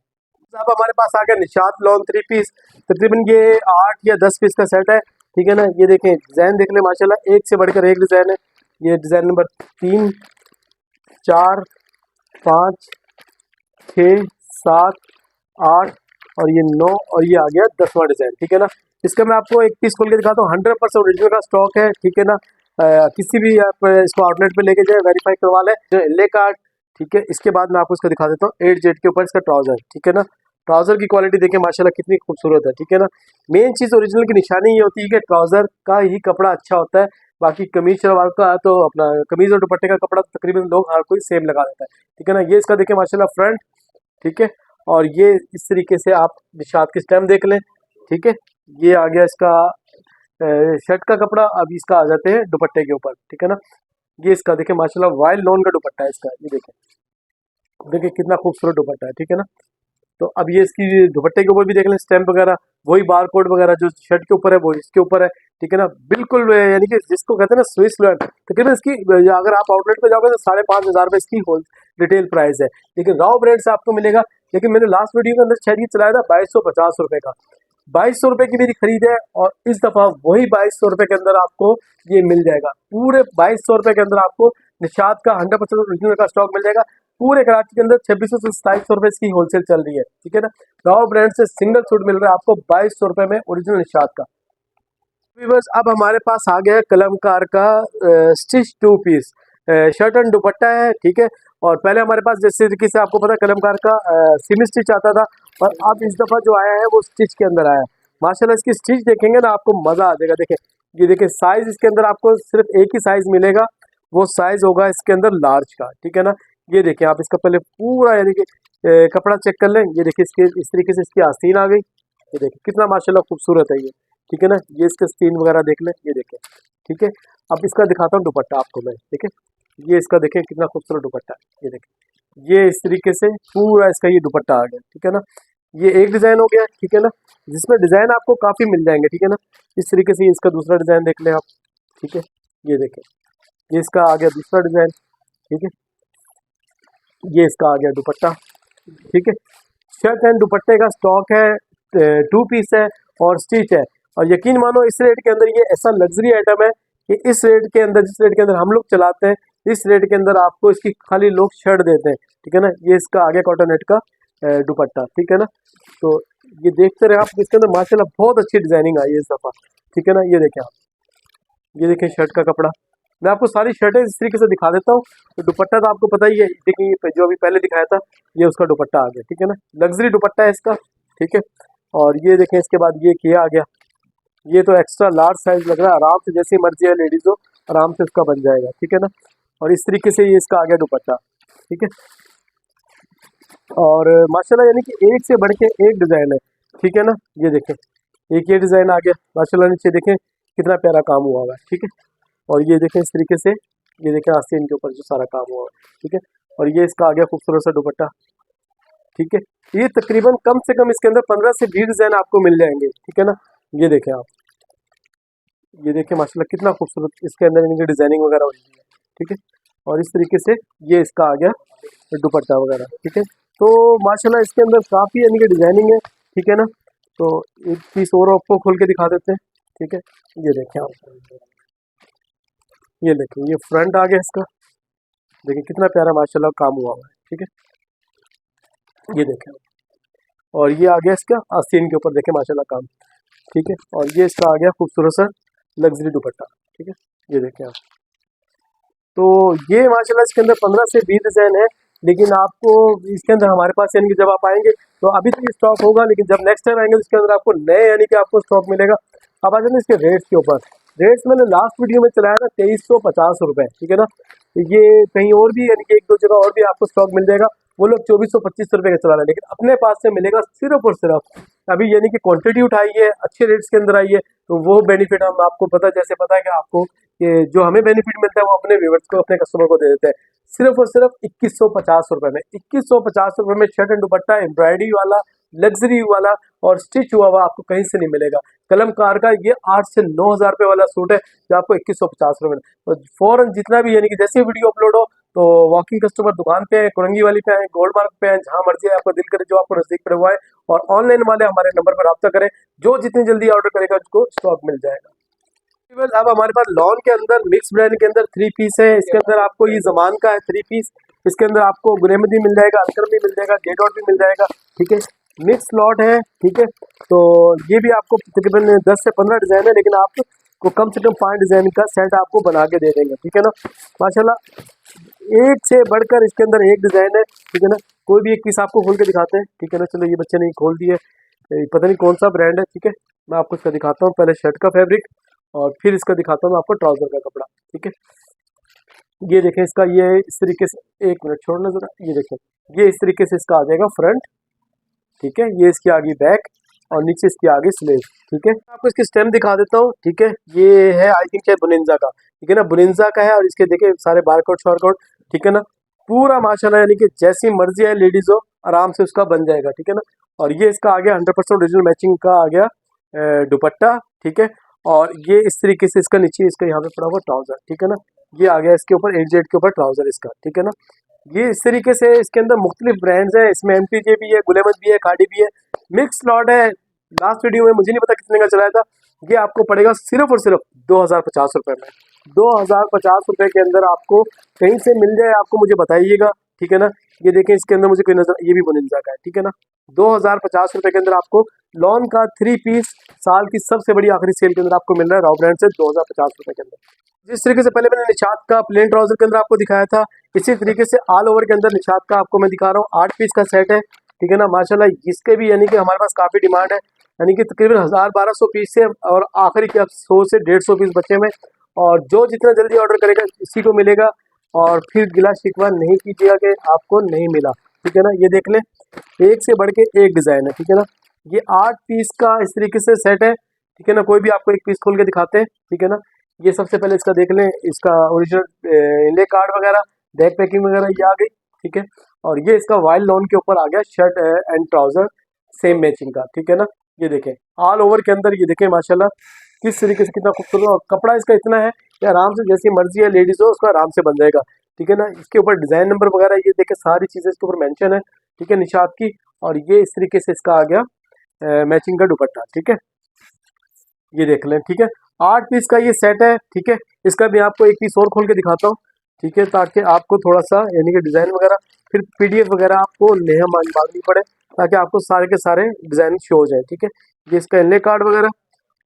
Speaker 1: अब हमारे पास आ गया निशात लॉन 3 पीस, तकरीबन ये 8 या 10 पीस का सेट है, ठीक है ना। ये देखें डिज़ाइन देख लें माशाल्लाह एक से बढ़कर एक डिज़ाइन है। ये डिज़ाइन नंबर 3, 4, 5, 6, 7, 8 और ये 9 और ये आ गया 10वां डिज़ाइन, ठीक है ना। इसका मैं आपको एक पीस खोल के दिखाता हूँ। 100% ओरिजिनल का स्टॉक है, ठीक है ना। किसी भी आप इसको आउटलेट पे लेके जाए, वेरीफाई करवा लें जो ले कार्ड, ठीक है। इसके बाद मैं आपको इसका दिखा देता हूँ 8 जेट के ऊपर इसका ट्राउजर, ठीक है ना। ट्राउजर की क्वालिटी देखें माशाल्लाह कितनी खूबसूरत है, ठीक है ना। मेन चीज़ ओरिजिनल की निशानी ये होती है कि ट्राउजर का ही कपड़ा अच्छा होता है। बाकी कमीज शलवार का तो अपना कमीज और दुपट्टे का कपड़ा तो तकरीबन लोग हर कोई सेम लगा देता है, ठीक है ना। ये इसका देखें माशाल्लाह फ्रंट, ठीक है। और ये इस तरीके से आप निशात की स्टैम्प देख लें, ठीक है। ये आ गया इसका शर्ट का कपड़ा। अब इसका आ जाते हैं दुपट्टे के ऊपर, ठीक है ना। ये इसका देखें माशाल्लाह वाइल्ड लॉन का दुपट्टा है इसका। ये देखें, देखिए कितना खूबसूरत दुपट्टा है, ठीक है ना। तो अब ये इसकी दुपट्टे के ऊपर भी देख लें स्टैम्प वगैरह, वही बार कोड वगैरह जो शर्ट के ऊपर है वो इसके ऊपर है, ठीक है ना। बिल्कुल यानी कि जिसको कहते हैं ना स्विस लॉन, तकरीबन इसकी अगर आप आउटलेट पे जाओगे तो 5500 रुपये इसकी होल रिटेल प्राइस है, लेकिन राव ब्रांड से आपको मिलेगा। लेकिन मैंने लास्ट वीडियो के अंदर शायद ये चलाया था 2250 रुपये का। 2200 रुपये की मेरी खरीद है, और इस दफ़ा वही 2200 रुपये के अंदर आपको ये मिल जाएगा। पूरे 2200 रुपये के अंदर आपको निशात का 100% ओरिजिनल का स्टॉक मिल जाएगा। पूरे कराची के अंदर 2600 से 2700 रुपये इसकी होलसेल चल रही है, ठीक है ना। राव ब्रांड से सिंगल सूट मिल रहा है आपको 2200 रुपये में ओरिजिनल निशात का। बस अब हमारे पास आ गया कलमकार का स्टिच 2 पीस शर्ट एंड दुपट्टा है, ठीक है। और पहले हमारे पास जैसे तरीके से आपको पता कलमकार का सेमी स्टिच आता था, और अब इस दफ़ा जो आया है वो स्टिच के अंदर आया है। माशाल्लाह इसकी स्टिच देखेंगे ना आपको मज़ा आ जाएगा। देखें ये देखें साइज़ इसके अंदर आपको सिर्फ एक ही साइज़ मिलेगा, वो साइज़ होगा इसके अंदर लार्ज का, ठीक है ना। ये देखें आप इसका पहले पूरा यानी कि कपड़ा चेक कर लें। ये देखिए इसके इस तरीके से इसकी आस्तीन आ गई। ये देखिए कितना माशाल्लाह खूबसूरत है ये, ठीक है ना। ये इसके स्टीन वगैरह देख लें, ये देखें, ठीक है। अब इसका दिखाता हूँ दुपट्टा आपको मैं, ठीक है। ये इसका देखें कितना खूबसूरत दुपट्टा है। ये देखें ये इस तरीके से पूरा इसका ये दुपट्टा आ गया, ठीक है ना। ये एक डिज़ाइन हो गया, ठीक है ना, जिसमें डिज़ाइन आपको काफ़ी मिल जाएंगे, ठीक है ना। इस तरीके से इसका दूसरा डिज़ाइन देख लें आप, ठीक है। ये देखें ये इसका आ गया दूसरा डिज़ाइन, ठीक है। ये इसका आ गया दुपट्टा, ठीक है। शर्ट एंड दुपट्टे का स्टॉक है, 2 पीस है और स्टिच है। और यकीन मानो इस रेट के अंदर ये ऐसा लग्जरी आइटम है कि इस रेट के अंदर, जिस रेट के अंदर हम लोग चलाते हैं, इस रेट के अंदर आपको इसकी खाली लोग शर्ट देते हैं, ठीक है ना। ये इसका आ गया कॉटन नेट का दुपट्टा, ठीक है ना। तो ये देखते रहे आप, इसके अंदर माशाल्लाह बहुत अच्छी डिजाइनिंग आई है इस दफ़ा, ठीक है ना। ये देखें आप, ये देखें शर्ट का कपड़ा। मैं आपको सारी शर्टें इस तरीके से दिखा देता हूँ। तो दुपट्टा तो आपको पता ही है, देखिए जो अभी पहले दिखाया था ये उसका दुपट्टा आ गया, ठीक है ना। लग्जरी दुपट्टा है इसका, ठीक है। और ये देखें इसके बाद ये किया आ गया, ये तो एक्स्ट्रा लार्ज साइज लग रहा है, आराम से जैसी मर्जी है लेडीज हो आराम से उसका बन जाएगा, ठीक है ना। और इस तरीके से ये इसका आ गया दुपट्टा, ठीक है। और माशाल्लाह यानी कि एक से बढ़ के एक डिज़ाइन है, ठीक है ना। ये देखें एक ये डिज़ाइन आ गया माशाल्लाह, नीचे देखें कितना प्यारा काम हुआ हुआ है, ठीक है। और ये देखें इस तरीके से, ये देखें आस्तीन के ऊपर जो सारा काम हुआ है, ठीक है। और ये इसका आ गया खूबसूरत सा दुपट्टा, ठीक है। ये तकरीबन कम से कम इसके अंदर 15 से 20 डिज़ाइन आपको मिल जाएंगे, ठीक है ना। ये देखें आप, ये देखें माशाल्लाह कितना खूबसूरत इसके अंदर इनकी डिज़ाइनिंग वगैरह हुई है, ठीक है। और इस तरीके से ये इसका आ गया दुपट्टा वगैरह, ठीक है। तो माशाल्लाह इसके अंदर काफ़ी यानी कि डिज़ाइनिंग है, ठीक है ना। तो एक पीस और आपको खोल के दिखा देते हैं, ठीक है। ये देखें आप, ये देखें ये फ्रंट आ गया इसका, देखिए कितना प्यारा माशाल्लाह काम हुआ हुआ है, ठीक है। ये देखें, और ये आ गया इसका आस्तीन के ऊपर, देखें माशाल्लाह काम, ठीक है। और ये इसका आ गया खूबसूरत सा लग्जरी दुपट्टा, ठीक है। ये देखें आप, तो ये माशाल्लाह इसके अंदर 15 से 20 डिज़ाइन है। लेकिन आपको इसके अंदर हमारे पास यानी कि जब आप आएंगे तो अभी तो ये स्टॉक होगा, लेकिन जब नेक्स्ट टाइम आएंगे तो इसके अंदर आपको नए यानी कि आपको स्टॉक मिलेगा। अब आ जाए इसके रेट्स के ऊपर। रेट्स मैंने लास्ट वीडियो में चलाया था 2350 रुपये, ठीक है ना। ये कहीं और भी यानी कि 1-2 जगह और भी आपको स्टॉक मिल जाएगा, वो लोग 2425 रुपये का चला रहे हैं, लेकिन अपने पास से मिलेगा सिर्फ और सिर्फ अभी यानी कि क्वांटिटी उठाई है, अच्छे रेट्स के अंदर आई है, तो वो बेनिफिट हम आपको पता, जैसे पता है कि आपको कि जो हमें बेनिफिट मिलता है वो अपने व्यूअर्स को, अपने कस्टमर को दे देते हैं सिर्फ और सिर्फ 2150 रुपये में। 2150 रुपये में शर्ट एंड दुपट्टा एम्ब्रॉयडरी वाला, लग्जरी वाला और स्टिच हुआ हुआ आपको कहीं से नहीं मिलेगा। कलमकार का ये 8 से 9 हज़ार रुपये वाला सूट है जो आपको 2150 रुपये में। तो फौरन जितना भी यानी कि जैसे वीडियो अपलोड हो तो वॉकिंग कस्टमर दुकान पे है, कुरंगी वाली पे है, गोल्ड मार्क पे है, जहाँ मर्जी है आपको दिल करे जो आपको नजदीक पड़े हुआ है। और ऑनलाइन वाले हमारे नंबर पर रब्ता करें, जो जितनी जल्दी ऑर्डर करेगा उसको स्टॉक मिल जाएगा। अब हमारे पास लॉन के अंदर मिक्स ब्रांड के अंदर 3 पीस है। इसके अंदर आपको ये जमान का है 3 पीस, इसके अंदर आपको गुरेमदी मिल जाएगा, अलकर भी मिल जाएगा, गे डॉट भी मिल जाएगा, ठीक है। मिक्स लॉट है, ठीक है। तो ये भी आपको तकरीबन 10 से 15 डिज़ाइन है, लेकिन आपको कम से कम 5 डिज़ाइन का सेट आपको बना के दे देंगे, ठीक है ना। माशाल्लाह एक से बढ़कर इसके अंदर एक डिज़ाइन है, ठीक है ना। कोई भी एक पीस आपको खोल के दिखाते हैं, ठीक है ना। चलो ये बच्चे ने खोल दिए, पता नहीं कौन सा ब्रांड है, ठीक है। मैं आपको इसका दिखाता हूँ, पहले शर्ट का फैब्रिक और फिर इसका दिखाता हूँ मैं आपको ट्राउज़र का कपड़ा, ठीक है। ये देखें इसका, ये इस तरीके से, एक मिनट छोड़ना ज़रा, ये देखें ये इस तरीके से इसका आ जाएगा फ्रंट, ठीक है। ये इसकी आगे बैक और नीचे इसकी आगे स्लीव, ठीक है। आपको इसकी स्टेम दिखा देता हूँ, ठीक है। ये है आई थिंक है बुनिंजा का, ठीक है ना, बुनिंजा का है। और इसके देखें सारे बारकोड शॉरकोड, ठीक है ना, पूरा माशाल्लाह यानी कि जैसी मर्जी है लेडीज हो आराम से उसका बन जाएगा, ठीक है ना। और ये इसका आ गया 100% ओरिजिनल मैचिंग का आ गया दुपट्टा, ठीक है। और ये इस तरीके से इसका नीचे इसका यहाँ पे पड़ा हुआ ट्राउजर, ठीक है ना। ये आ गया इसके ऊपर 8 के ऊपर ट्राउजर इसका, ठीक है ना। ये इस तरीके से इसके अंदर मुख्तलिफ ब्रांड्स हैं, इसमें MTJ भी है, गुलेमत भी है, खाड़ी भी है, मिक्स लॉट है। लास्ट वीडियो में मुझे नहीं पता कितने का चलाया था, ये आपको पड़ेगा सिर्फ और सिर्फ 2050 रुपये में। 2050 रुपये के अंदर आपको कहीं से मिल जाए आपको मुझे बताइएगा, ठीक है ना। ये देखें इसके अंदर मुझे कोई नजर, ये भी बुनिंजा का है, ठीक है ना। 2050 रुपये के अंदर आपको लॉन का 3 पीस साल की सबसे बड़ी आखिरी सेल के अंदर आपको मिल रहा है राव ब्रांड से 2050 रुपये के अंदर। जिस तरीके से पहले मैंने निशात का प्लेन ट्राउजर के अंदर आपको दिखाया था, इसी तरीके से ऑल ओवर के अंदर निशात का आपको मैं दिखा रहा हूँ 8 पीस का सेट है, ठीक है ना। माशाल्लाह इसके भी यानी कि हमारे पास काफ़ी डिमांड है, यानी कि तकरीबन 1000-1200 पीस से और आखिरी के 100 से 150 पीस बचे में। और जो जितना जल्दी ऑर्डर करेगा इसी को मिलेगा, और फिर गिला शिकवा नहीं कीजिएगा कि आपको नहीं मिला, ठीक है ना। ये देख लें एक से बढ़ के एक डिज़ाइन है, ठीक है ना। ये 8 पीस का इस तरीके से सेट है, ठीक है ना। कोई भी आपको एक पीस खोल के दिखाते हैं, ठीक है ना। ये सबसे पहले इसका देख लें, इसका ओरिजिनल इंडे कार्ड वगैरह, बैक पैकिंग वगैरह ये आ गई, ठीक है। और ये इसका वाइल्ड लॉन के ऊपर आ गया shirt and trouser same matching का, ठीक है ना। ये देखें ऑल ओवर के अंदर, ये देखें माशाल्लाह किस तरीके से कितना खूबसूरत, और कपड़ा इसका इतना है ये आराम से जैसी मर्जी है लेडीज हो उसका आराम से बन जाएगा, ठीक है ना। इसके ऊपर डिजाइन नंबर वगैरह ये देखे सारी चीजें इसके ऊपर मेंशन है, ठीक है, निशात की। और ये इस तरीके से इसका आ गया मैचिंग का दुपट्टा, ठीक है, ये देख लें, ठीक है। 8 पीस का ये सेट है, ठीक है। इसका भी आपको एक पीस और खोल के दिखाता हूँ, ठीक है, ताकि आपको थोड़ा सा यानी कि डिजाइन वगैरह फिर पीडीएफ वगैरह आपको नेहा मांगनी पड़े, ताकि आपको सारे के सारे डिजाइन शो हो जाए, ठीक है। ये इसका इनले कार्ड वगैरह,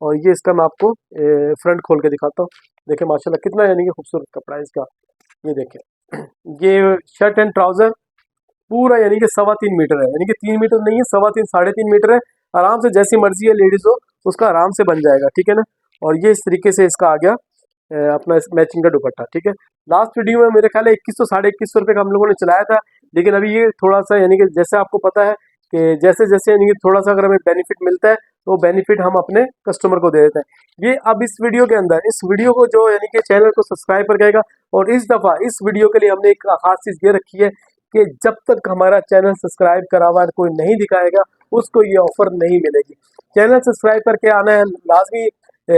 Speaker 1: और ये इसका मैं आपको फ्रंट खोल के दिखाता हूँ। देखें माशाल्लाह कितना यानी कि खूबसूरत कपड़ा है इसका, ये देखें। ये शर्ट एंड ट्राउजर पूरा यानी कि 3.25 मीटर है, यानी कि 3 मीटर नहीं है, 3.25 3.5 मीटर है। आराम से जैसी मर्जी है लेडीज हो उसका आराम से बन जाएगा, ठीक है ना। और ये इस तरीके से इसका आ गया अपना मैचिंग का दुपट्टा, ठीक है। लास्ट वीडियो में मेरे ख्याल है 2100 2150 रुपये का हम लोगों ने चलाया था, लेकिन अभी ये थोड़ा सा यानी कि जैसे आपको पता है कि जैसे जैसे यानी कि थोड़ा सा अगर हमें बेनिफिट मिलता है तो बेनिफिट हम अपने कस्टमर को दे देते हैं। ये अब इस वीडियो के अंदर इस वीडियो को जो यानी कि चैनल को सब्सक्राइब कर जाएगा, और इस दफ़ा इस वीडियो के लिए हमने एक खास चीज़ ये रखी है कि जब तक हमारा चैनल सब्सक्राइब करा हुआ कोई नहीं दिखाएगा उसको ये ऑफर नहीं मिलेगी। चैनल सब्सक्राइब करके आना है लाजमी,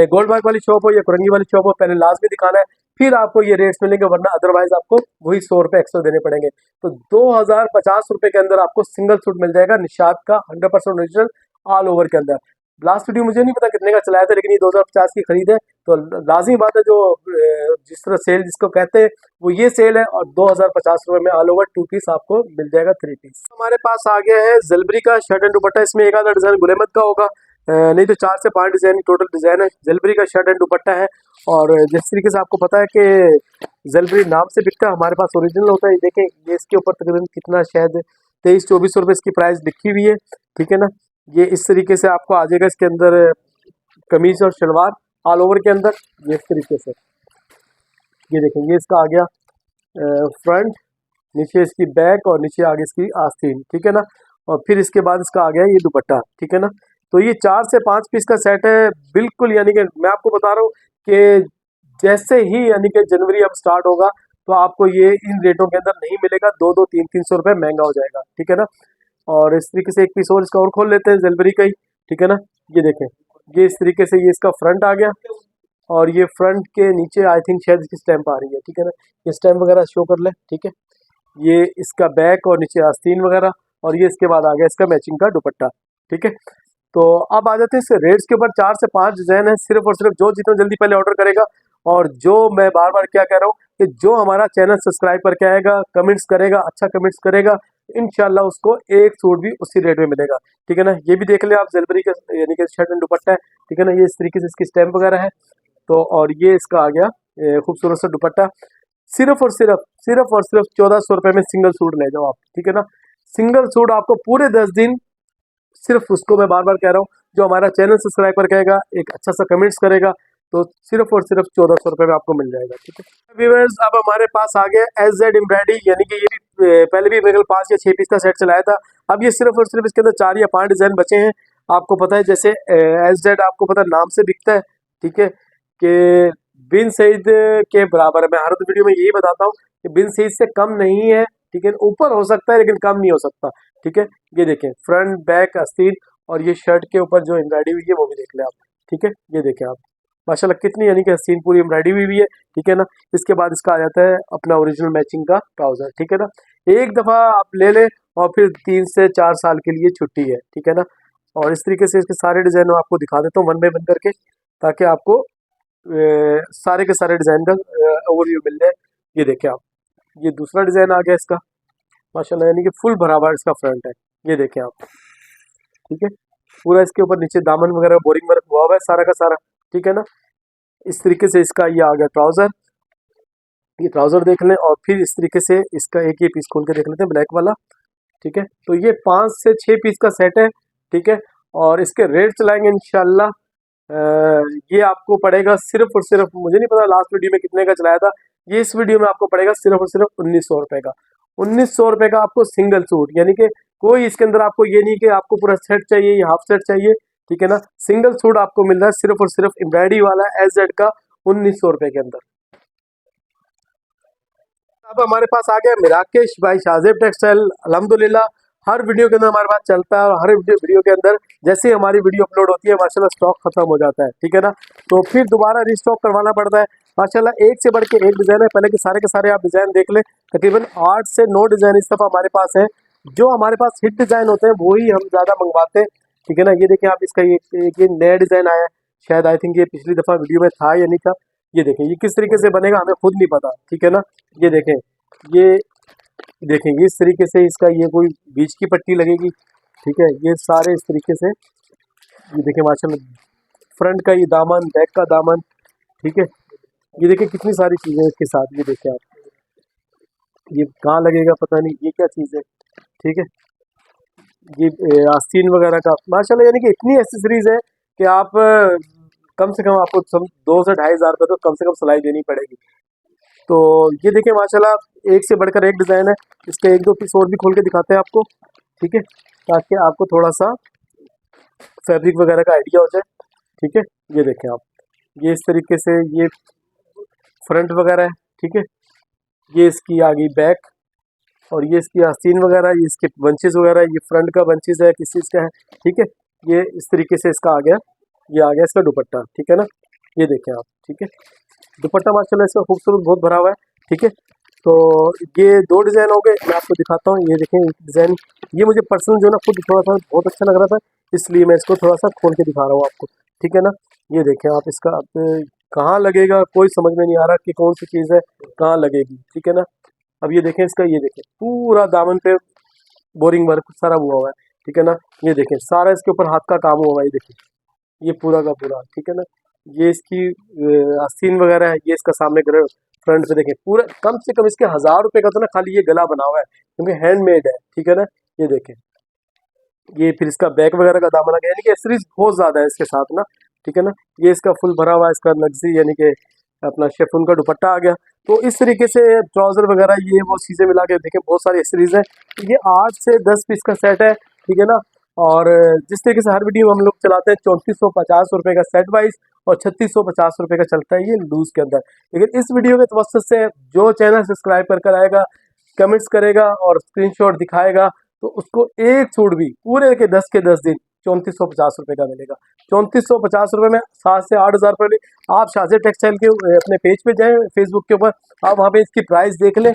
Speaker 1: गोल्ड मार्क वाली शॉप हो या कुरंगी वाली शॉप हो, पहले लाजमी दिखाना है, फिर आपको ये रेट्स मिलेंगे, वरना अदरवाइज आपको वही 100 रुपये एक्स्ट्रा देने पड़ेंगे। तो 2050 रुपये के अंदर आपको सिंगल सूट मिल जाएगा निशात का 100% ओरिजिनल ऑल ओवर के अंदर। लास्ट वीडियो मुझे नहीं पता कितने का चलाया था, लेकिन ये 2050 की खरीद है, तो लाजमी बात है जो जिस तरह सेल जिसको कहते हैं वो ये सेल है। और 2050 रुपये में ऑल ओवर 2 पीस आपको मिल जाएगा, 3 पीस। हमारे पास आ गया है जलबरी का शर्ट एंड दुपट्टा। इसमें एक आधा डिजाइन गुलेमत का होगा, नहीं तो 4 से 5 डिजाइन टोटल डिजाइन है। जलबरी का शर्ट एंड दुपट्टा है, और जिस तरीके से आपको पता है कि जलबरी नाम से बिकता है, हमारे पास ओरिजिनल होता है। देखें ये इसके ऊपर तकरीबन कितना शायद 2300-2400 रुपये इसकी प्राइस लिखी हुई है, ठीक है ना। ये इस तरीके से आपको आ जाएगा इसके अंदर कमीज और शलवार ऑल ओवर के अंदर, ये इस तरीके से। ये देखें ये इसका आ गया फ्रंट, नीचे इसकी बैक और नीचे आगे इसकी आस्तीन, ठीक है ना। और फिर इसके बाद इसका आ गया ये दुपट्टा, ठीक है ना। तो ये 4 से 5 पीस का सेट है बिल्कुल, यानी कि मैं आपको बता रहा हूँ कि जैसे ही यानी कि जनवरी अब स्टार्ट होगा तो आपको ये इन रेटों के अंदर नहीं मिलेगा, 200-300 रुपये महंगा हो जाएगा, ठीक है ना। और इस तरीके से एक पीस और इसका और खोल लेते हैं जलबरी का ही, ठीक है ना। ये देखें ये इस तरीके से ये इसका फ्रंट आ गया, और ये फ्रंट के नीचे आई थिंक शायद इसकी स्टैंप आ रही है, ठीक है ना। ये स्टैंप वगैरह शो कर ले, ठीक है। ये इसका बैक और नीचे आस्तीन वगैरह, और ये इसके बाद आ गया इसका मैचिंग का दुपट्टा, ठीक है। तो अब आ जाते हैं इसके रेट्स के ऊपर। 4 से 5 डिजाइन है, सिर्फ और सिर्फ जो जितना जल्दी पहले ऑर्डर करेगा, और जो मैं बार बार क्या कह रहा हूँ कि जो हमारा चैनल सब्सक्राइब करके आएगा, कमेंट्स करेगा, अच्छा कमेंट्स करेगा, इंशाल्लाह उसको एक सूट भी उसी रेट में मिलेगा, ठीक है ना। ये भी देख ले आप जलबरी का यानी कि शर्ट एंड दुपट्टा है, ठीक है ना। ये इस तरीके से इसकी स्टैंप वगैरह है, तो और ये इसका आ गया खूबसूरत सा दुपट्टा। सिर्फ और सिर्फ 1400 रुपये में सिंगल सूट ले जाओ आप, ठीक है ना। सिंगल सूट आपको पूरे 10 दिन, सिर्फ उसको मैं बार बार कह रहा हूँ जो हमारा चैनल सब्सक्राइब करके आएगा, एक अच्छा सा कमेंट्स करेगा, तो सिर्फ और सिर्फ 1400 रुपये में आपको मिल जाएगा, ठीक है व्यूअर्स। अब हमारे पास आ गया SZ एम्ब्रॉयडरी, यानी कि ये भी पहले भी मेरे 5 या 6 पीस का सेट चलाया था। अब ये सिर्फ और सिर्फ इसके अंदर 4 या 5 डिजाइन बचे हैं। आपको पता है जैसे SZ आपको पता है नाम से बिकता है, ठीक है, कि बिन सईद के बराबर है। मैं हर वीडियो में यही बताता हूँ कि बिन सईद से कम नहीं है, ठीक है, ऊपर हो सकता है लेकिन कम नहीं हो सकता, ठीक है। ये देखें फ्रंट बैक आस्तीन, और ये शर्ट के ऊपर जो एम्ब्रॉयडरी हुई है वो भी देख लें आप, ठीक है। ये देखें आप माशाल्लाह कितनी यानी कि हसीन पूरी एम्ब्रॉयडरी हुई है, ठीक है ना। इसके बाद इसका आ जाता है अपना ओरिजिनल मैचिंग का ट्राउजर, ठीक है ना। एक दफ़ा आप ले लें और फिर 3 से 4 साल के लिए छुट्टी है, ठीक है ना। और इस तरीके से इसके सारे डिज़ाइन मैं आपको दिखा देता हूँ वन बाय वन करके, ताकि आपको सारे के सारे डिज़ाइन का ओवरव्यू मिल जाए। ये देखें आप, ये दूसरा डिज़ाइन आ गया इसका माशाल्लाह, यानी कि फुल भरावा इसका फ्रंट है। ये देखें आप, ठीक है, पूरा इसके ऊपर नीचे दामन वगैरह बोरिंग वर्क हुआ हुआ है सारा का सारा, ठीक है ना। इस तरीके से इसका ये आ गया ट्राउज़र, ये ट्राउज़र देख लें, और फिर इस तरीके से इसका एक ये पीस खोल के देख लेते हैं ब्लैक वाला, ठीक है। तो ये 5 से 6 पीस का सेट है, ठीक है। और इसके रेट चलाएंगे इंशाल्लाह। ये आपको पड़ेगा सिर्फ और सिर्फ, मुझे नहीं पता लास्ट वीडियो में कितने का चलाया था, ये इस वीडियो में आपको पड़ेगा सिर्फ और सिर्फ 1900 रुपये का। 1900 रुपये का आपको सिंगल सूट, यानी कि कोई इसके अंदर आपको ये नहीं कि आपको पूरा सेट चाहिए या हाफ सेट चाहिए, ठीक है ना। सिंगल सूट आपको मिल रहा है सिर्फ और सिर्फ एम्ब्रॉयडरी वाला SZ का 1900 रुपये के अंदर। अब हमारे पास आ गया मिराकेश भाई शाहजेब टेक्सटाइल। अल्हम्दुलिल्लाह हर वीडियो के अंदर हमारे पास चलता है, और हर वीडियो के अंदर जैसे ही हमारी वीडियो अपलोड होती है माशाल्लाह स्टॉक खत्म हो जाता है, ठीक है ना। तो फिर दोबारा रिस्टॉक करवाना पड़ता है। माशाल्लाह एक से बढ़ के एक डिज़ाइन है। पहले के सारे आप डिज़ाइन देख लें, तकरीबन 8 से 9 डिज़ाइन इस दफ़ा हमारे पास है। जो हमारे पास हिट डिज़ाइन होते हैं वही हम ज़्यादा मंगवाते हैं, ठीक है ना। ये देखें आप, इसका ये नया डिज़ाइन आया है, शायद आई थिंक ये पिछली दफ़ा वीडियो में था या नहीं था। ये देखें ये किस तरीके से बनेगा हमें खुद नहीं पता, ठीक है ना। ये ये देखें इस तरीके से इसका ये कोई बीच की पट्टी लगेगी, ठीक है। ये सारे इस तरीके से, ये देखें माशाल्लाह फ्रंट का ये दामन, बैक का दामन, ठीक है। ये देखें कितनी सारी चीज़ें इसके साथ। ये देखें आप, ये कहाँ लगेगा पता नहीं, ये क्या चीज़ है, ठीक है। ये आस्तीन वगैरह का माशाल्लाह, यानी कि इतनी एसेसरीज है कि आप कम से कम आपको 2 से 2,500 रुपये तो कम से कम सिलाई देनी पड़ेगी। तो ये देखिए माशाल्लाह एक से बढ़कर एक डिज़ाइन है। इसके 1-2 पीस और भी खोल के दिखाते हैं आपको, ठीक है, ताकि आपको थोड़ा सा फैब्रिक वगैरह का आइडिया हो जाए, ठीक है। ये देखें आप, ये इस तरीके से ये फ्रंट वगैरह है, ठीक है। ये इसकी आ गई बैक, और ये इसकी आस्तीन वगैरह, ये इसके बंचेस वगैरह, ये फ्रंट का बंचेस है, किस चीज़ का है, ठीक है। ये इस तरीके से इसका आ गया, ये आ गया इसका दुपट्टा, ठीक है ना। ये देखें आप, ठीक है, दुपट्टा माशाल्लाह इसका खूबसूरत बहुत भरा हुआ है, ठीक है। तो ये 2 डिज़ाइन हो गए, मैं आपको दिखाता हूँ। ये देखें डिज़ाइन, ये मुझे पर्सनल जो है ना खुद थोड़ा सा बहुत अच्छा लग रहा था, इसलिए मैं इसको थोड़ा सा खोल के दिखा रहा हूँ आपको, ठीक है ना। ये देखें आप, इसका कहाँ लगेगा कोई समझ में नहीं आ रहा कि कौन सी चीज़ है कहाँ लगेगी, ठीक है ना। अब ये देखें इसका, ये देखें पूरा दामन पे बोरिंग वर्क सारा हुआ हुआ है, ठीक है ना। ये देखें सारा इसके ऊपर हाथ का काम हुआ हुआ है, ये देखें ये पूरा का पूरा, ठीक है ना। ये इसकी आस्तीन वगैरह है, ये इसका सामने फ्रंट पे देखें पूरा, कम से कम इसके 1,000 रुपये का तो ना खाली ये गला बना हुआ है, क्योंकि हैंडमेड है, ठीक है ना। ये देखें, ये फिर इसका बैक वगैरह का दामन आ गया, यानी कि एसेसरीज बहुत ज़्यादा है इसके साथ ना, ठीक है ना। ये इसका फुल भरा हुआ है, इसका लग्जरी यानी कि अपना शेफून का दुपट्टा आ गया। तो इस तरीके से ट्राउज़र वगैरह ये वो चीज़ें मिला के देखें बहुत सारी एसेसरीज हैं। ये 8 से 10 पीस का सेट है, ठीक है ना। और जिस तरीके से हर वीडियो में हम लोग चलाते हैं 3450 रुपये का सेट वाइज, और 3650 रुपये का चलता है ये लूज़ के अंदर। लेकिन इस वीडियो के तवज्जुह से जो चैनल सब्सक्राइब कर आएगा, कमेंट्स करेगा और स्क्रीनशॉट दिखाएगा, तो उसको एक सूट भी पूरे के 10 दिन 3450 रुपये का मिलेगा। 3450 रुपये में 7 से 8 हज़ार रुपये। आप शाज़े टेक्सटाइल के अपने पेज पे जाएं फेसबुक के ऊपर, आप वहाँ पे इसकी प्राइस देख लें,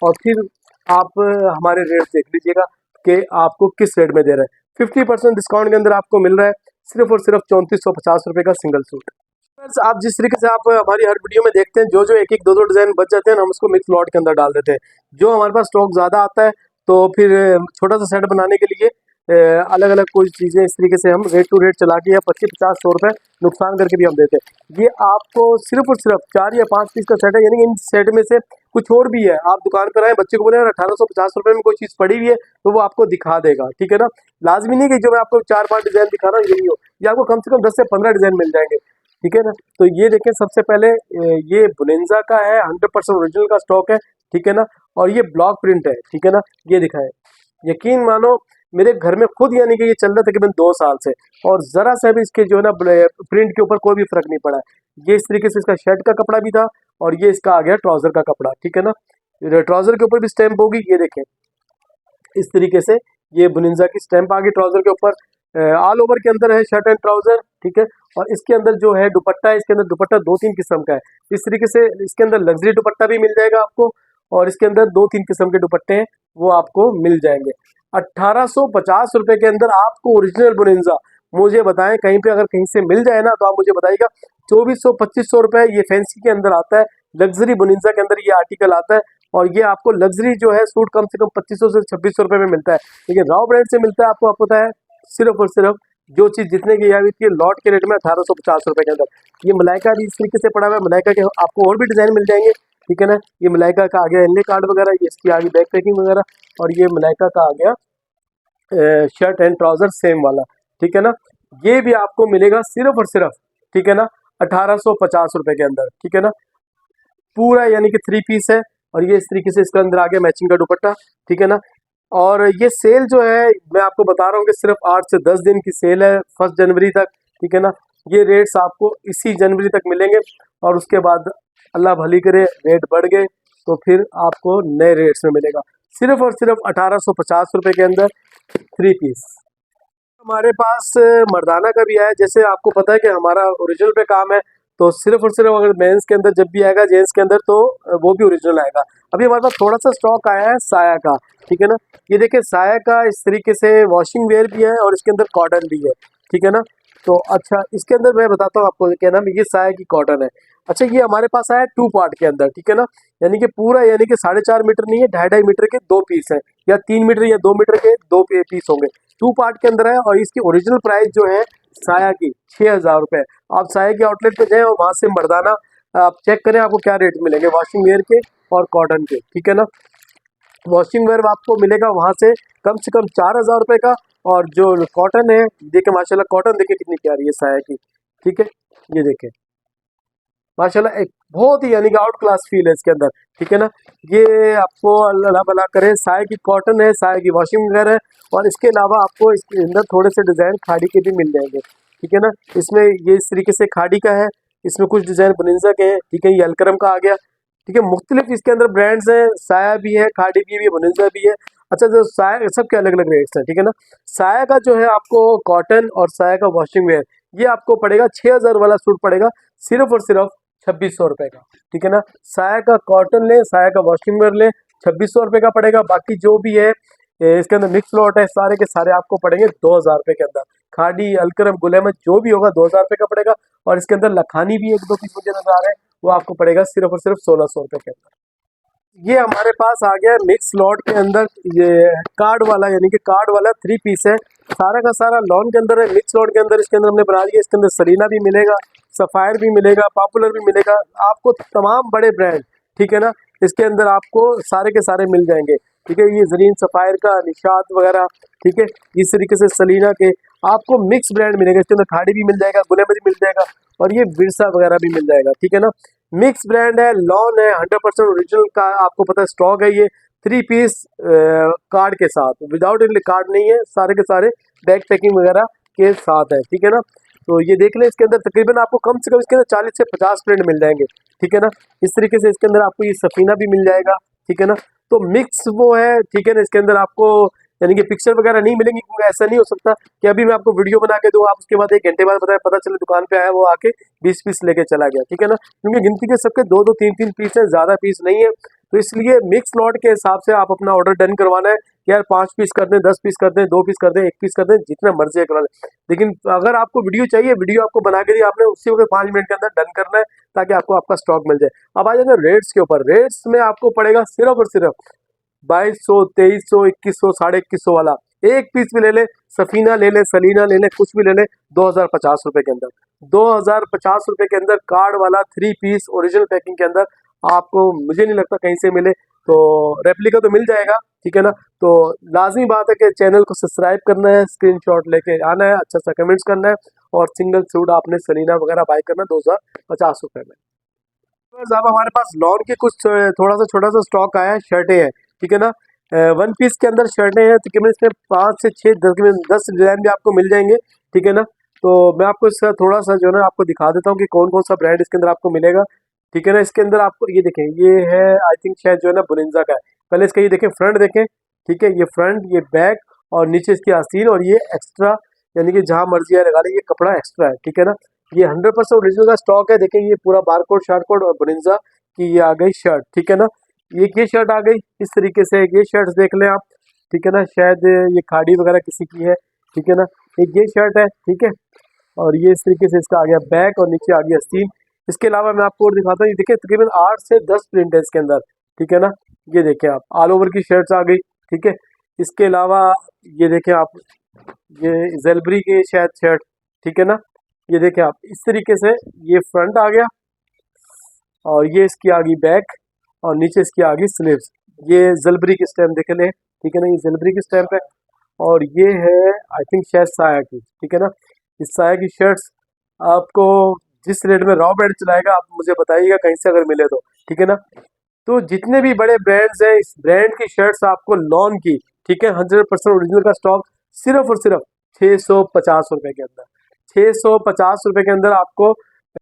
Speaker 1: और फिर आप हमारे रेट देख लीजिएगा कि आपको किस रेट में दे रहे हैं। 50% डिस्काउंट के अंदर आपको मिल रहा है सिर्फ और सिर्फ 3450 रुपये का सिंगल सूट। बस आप जिस तरीके से आप हमारी हर वीडियो में देखते हैं, जो जो एक एक दो दो डिज़ाइन बच जाते हैं, हम उसको मिक्स लॉट के अंदर डाल देते हैं। जो हमारे पास स्टॉक ज़्यादा आता है, तो फिर छोटा सा सेट बनाने के लिए अलग अलग कोई चीज़ें इस तरीके से हम रेट टू रेट चला के या 25-50-100 रुपये नुकसान करके भी हम देते हैं। ये आपको सिर्फ और सिर्फ 4 या 5 पीस का सेट है, यानी इन सेट में से कुछ और भी है। आप दुकान पर आए, बच्चे को बोले 1850 रुपये में कोई चीज़ पड़ी हुई है, तो वो आपको दिखा देगा, ठीक है ना। लाजमी नहीं कि जो मैं आपको 4-5 डिज़ाइन दिखा रहा हूँ यही हो, ये आपको कम से कम 10 से 15 डिज़ाइन मिल जाएंगे, ठीक है ना। तो ये देखें, सबसे पहले ये बुनेंजा का है, 100% ओरिजिनल का स्टॉक है, ठीक है ना। और ये ब्लॉक प्रिंट है, ठीक है ना। ये दिखाएं, यकीन मानो मेरे घर में खुद यानी कि ये चल रहा था तकरीबन 2 साल से, और ज़रा सा भी इसके जो है ना प्रिंट के ऊपर कोई भी फ़र्क नहीं पड़ा है। ये इस तरीके से इसका शर्ट का कपड़ा भी था, और ये इसका आ गया ट्राउज़र का कपड़ा, ठीक है ना। ट्राउज़र के ऊपर भी स्टैम्प होगी, ये देखें इस तरीके से ये बुनिंजा की स्टैम्प आ गई ट्राउज़र के ऊपर। ऑल ओवर के अंदर है शर्ट एंड ट्राउज़र, ठीक है। और इसके अंदर जो है दुपट्टा है, इसके अंदर दुपट्टा 2-3 किस्म का है। इस तरीके से इसके अंदर लग्जरी दुपट्टा भी मिल जाएगा आपको, और इसके अंदर 2-3 किस्म के दुपट्टे हैं वो आपको मिल जाएंगे। 1850 रुपये के अंदर आपको ओरिजिनल बुनिंजा, मुझे बताएं कहीं पे अगर कहीं से मिल जाए ना, तो आप मुझे बताइएगा। 2400-2500 रुपये ये फैंसी के अंदर आता है, लग्जरी बुनिंजा के अंदर ये आर्टिकल आता है। और ये आपको लग्जरी जो है सूट कम से कम 2500 से 2600 रुपये में मिलता है, लेकिन राव ब्रांड से मिलता है आपको पता है सिर्फ और सिर्फ जो चीज़ जितने की आई हुई थी लॉट के रेट में 1850 रुपये के अंदर। ये मलाइका भी इस तरीके से पड़ा हुआ है, मलाइका के आपको और भी डिज़ाइन मिल जाएंगे, ठीक है ना। ये मलाइका का आ गया एनले कार्ड वगैरह, ये इसकी आ गई बैक पैकिंग वगैरह, और ये मलाइका का आ गया शर्ट एंड ट्राउज़र सेम वाला, ठीक है ना। ये भी आपको मिलेगा सिर्फ और सिर्फ, ठीक है ना, 1850 रुपये के अंदर, ठीक है ना। पूरा यानी कि 3 पीस है, और ये इस तरीके से इसके अंदर आ गया मैचिंग का दुपट्टा, ठीक है ना। और ये सेल जो है मैं आपको बता रहा हूँ कि सिर्फ 8 से 10 दिन की सेल है, 1 जनवरी तक, ठीक है ना। ये रेट्स आपको इसी जनवरी तक मिलेंगे, और उसके बाद अल्लाह भली करे रेट बढ़ गए तो फिर आपको नए रेट्स में मिलेगा। सिर्फ और सिर्फ 1850 रुपये के अंदर 3 पीस। हमारे पास मर्दाना का भी है, जैसे आपको पता है कि हमारा ओरिजिनल पे काम है, तो सिर्फ और सिर्फ अगर मेंस के अंदर जब भी आएगा जेंट्स के अंदर तो वो भी ओरिजिनल आएगा। अभी हमारे पास थोड़ा सा स्टॉक आया है साया का, ठीक है ना। ये देखिए साया का इस तरीके से वॉशिंग वेयर भी है और इसके अंदर कॉटन भी है, ठीक है ना। तो अच्छा इसके अंदर मैं बताता हूँ आपको क्या नाम, ये साया की कॉटन है। अच्छा ये हमारे पास आया 2 पार्ट के अंदर, ठीक है ना। यानी कि पूरा यानी कि 4.5 मीटर नहीं है, 2.5 मीटर के 2 पीस है, या 3 मीटर या 2 मीटर के 2 पीस होंगे। 2 पार्ट के अंदर है और इसकी ओरिजिनल प्राइस जो है साया की 6,000 रुपये। आप साया के आउटलेट पे जाएं और वहां से मर्दाना आप चेक करें आपको क्या रेट मिलेंगे वॉशिंग वेयर के और कॉटन के, ठीक है ना। वॉशिंग वेयर आपको मिलेगा वहां से कम 4,000 रुपये का, और जो कॉटन है देखिए माशाल्लाह कॉटन देखिए कितनी प्यारी है साया की, ठीक है। ये देखें माशाल्लाह एक बहुत ही यानी कि आउट क्लास फील है इसके अंदर, ठीक है ना। ये आपको अल्लाह भला करे, साया की कॉटन है, साया की वॉशिंग वगैरह है, और इसके अलावा आपको इसके अंदर थोड़े से डिज़ाइन खाड़ी के भी मिल जाएंगे, ठीक है ना। इसमें ये इस तरीके से खाड़ी का है, इसमें कुछ डिज़ाइन बुनिंजा के हैं, ठीक है। ये अलकरम का आ गया, ठीक है। मुख्तलिफ इसके अंदर ब्रांड्स हैं, साया भी है, खाड़ी भी है, बुनिंजा भी है। अच्छा जो साया सबके अलग अलग रेट्स हैं, ठीक है ना। साया का जो है आपको कॉटन और साया का वॉशिंग वेयर ये आपको पड़ेगा 6,000 वाला सूट पड़ेगा सिर्फ और सिर्फ 2,600 रुपये का, ठीक है ना। साया का कॉटन ले, साया का वॉशिंग वेयर ले, 2,600 रुपये का पड़ेगा। बाकी जो भी है इसके अंदर मिक्स लॉट है, सारे के सारे आपको पड़ेंगे 2,000 रुपये के अंदर। खाड़ी अलकरम गुलेमत जो भी होगा 2,000 रुपये का पड़ेगा, और इसके अंदर लखानी भी एक दो पीस मुझे नजर आ रहे हैं, वो आपको पड़ेगा सिर्फ और सिर्फ 1,600 रुपये के अंदर। ये हमारे पास आ गया मिक्स लॉट के अंदर, ये कार्ड वाला यानी कि कार्ड वाला 3 पीस है, सारा का सारा लॉन के अंदर है, मिक्स लॉट के अंदर इसके अंदर हमने बना दिया। इसके अंदर सरीना भी मिलेगा, सफ़ायर भी मिलेगा, पॉपुलर भी मिलेगा, आपको तमाम बड़े ब्रांड, ठीक है ना। इसके अंदर आपको सारे के सारे मिल जाएंगे, ठीक है। ये जरीन सफ़ायर का, निशात वगैरह, ठीक है। इस तरीके से सलीना के आपको मिक्स ब्रांड मिलेगा, इसके अंदर खाड़ी भी मिल जाएगा, गुलेम भी मिल जाएगा, और ये विरसा वगैरह भी मिल जाएगा, ठीक है ना। मिक्स ब्रांड है, लॉन है, 100% ओरिजिनल का आपको पता है स्टॉक है। ये 3 पीस कार्ड के साथ, विदाउट इनले कार्ड नहीं है, सारे के सारे बैग पैकिंग वगैरह के साथ है, ठीक है ना। तो ये देख लें, इसके अंदर तकरीबन आपको कम से कम इसके अंदर 40 से 50 प्रिंट मिल जाएंगे, ठीक है ना। इस तरीके से इसके अंदर आपको ये सफीना भी मिल जाएगा, ठीक है ना। तो मिक्स वो है, ठीक है ना। इसके अंदर आपको यानी कि पिक्चर वगैरह नहीं मिलेंगी, क्योंकि ऐसा नहीं हो सकता कि अभी मैं आपको वीडियो बना के दूँ, आप उसके बाद 1 घंटे बाद पता चले दुकान पे आया वो आके 20 पीस लेके चला गया, ठीक है ना। क्योंकि गिनती के सबके 2-2 3-3 पीस है, ज़्यादा पीस नहीं है। तो इसलिए मिक्स लॉट के हिसाब से आप अपना ऑर्डर डन करवाना है, यार 5 पीस कर दें, 10 पीस कर दें, 2 पीस कर दें, 1 पीस कर दें, जितना मर्जी है करा लें। लेकिन अगर आपको वीडियो चाहिए, वीडियो आपको बना के दी आपने, उसी वक्त 5 मिनट के अंदर डन करना है, ताकि आपको आपका स्टॉक मिल जाए। अब आ जाएगा रेट्स के ऊपर। रेट्स में आपको पड़ेगा सिर्फ और सिर्फ 2,200, 2,300, 2,100, 2,500 वाला एक पीस भी ले ले, सफीना ले ले, सलीना ले ले, कुछ भी ले ले, 2,050 रुपये के अंदर, 2,050 रुपये के अंदर कार्ड वाला 3 पीस ओरिजिनल पैकिंग के अंदर आपको मुझे नहीं लगता कहीं से मिले। तो रेप्लिका तो मिल जाएगा, ठीक है ना। तो लाजमी बात है कि चैनल को सब्सक्राइब करना है, स्क्रीनशॉट लेके आना है, अच्छा सा कमेंट्स करना है, और सिंगल सूट आपने सलीना वगैरह बाय करना 2,050 रुपये में। अब हमारे पास लॉन के कुछ थोड़ा सा छोटा सा स्टॉक आया है, शर्टें हैं, ठीक है ना। 1 पीस के अंदर शर्टें हैं, तकरीबन इसमें 5 से 6 10 डिज़ाइन भी आपको मिल जाएंगे, ठीक है ना। तो मैं आपको इसका थोड़ा सा जो है ना आपको दिखा देता हूँ कि कौन कौन सा ब्रांड इसके अंदर आपको मिलेगा, ठीक है ना। इसके अंदर आपको ये देखें, ये है आई थिंक शायद जो है ना बुनिंजा का है। पहले इसका ये देखें फ्रंट देखें, ठीक है। ये फ्रंट, ये बैक, और नीचे इसकी आस्तीन, और ये एक्स्ट्रा यानी कि जहाँ मर्जी है लगा ले, ये कपड़ा एक्स्ट्रा है, ठीक है ना। ये 100% ओरिजिनल का स्टॉक है। देखें ये पूरा बारकोड शारकोड और बुनिंजा की ये आ गई शर्ट, ठीक है ना। ये शर्ट आ गई इस तरीके से, ये शर्ट्स देख लें आप, ठीक है ना। शायद ये खाड़ी वगैरह किसी की है, ठीक है ना। एक ये शर्ट है, ठीक है। और ये इस तरीके से इसका आ गया बैक, और नीचे आ गया आस्तीन। इसके अलावा मैं आपको और दिखाता हूँ, ये देखिए तकरीबन 8 से 10 प्रिंट है इसके अंदर, ठीक है ना। ये देखें आप ऑल ओवर की शर्ट्स आ गई, ठीक है। इसके अलावा ये देखें आप, ये जेलबरी की शायद शर्ट, ठीक है ना। ये देखें आप इस तरीके से, ये फ्रंट आ गया, और ये इसकी आ गई बैक, और नीचे इसकी आ गई स्लीव्स। ये जलबरी की स्टैम्प देख लें, ठीक है ना, ये जलबरी की स्टैम्प है। और ये है आई थिंक शायद साया की, ठीक है ना। इस साया की शर्ट्स आपको जिस रेट में रॉ ब्रांड चलाएगा आप मुझे बताइएगा कहीं से अगर मिले तो, ठीक है ना। तो जितने भी बड़े ब्रांड्स हैं, इस ब्रांड की शर्ट्स आपको लॉन की, ठीक है, 100% ओरिजिनल का स्टॉक सिर्फ और सिर्फ 650 रुपये के अंदर, 650 रुपये के अंदर आपको।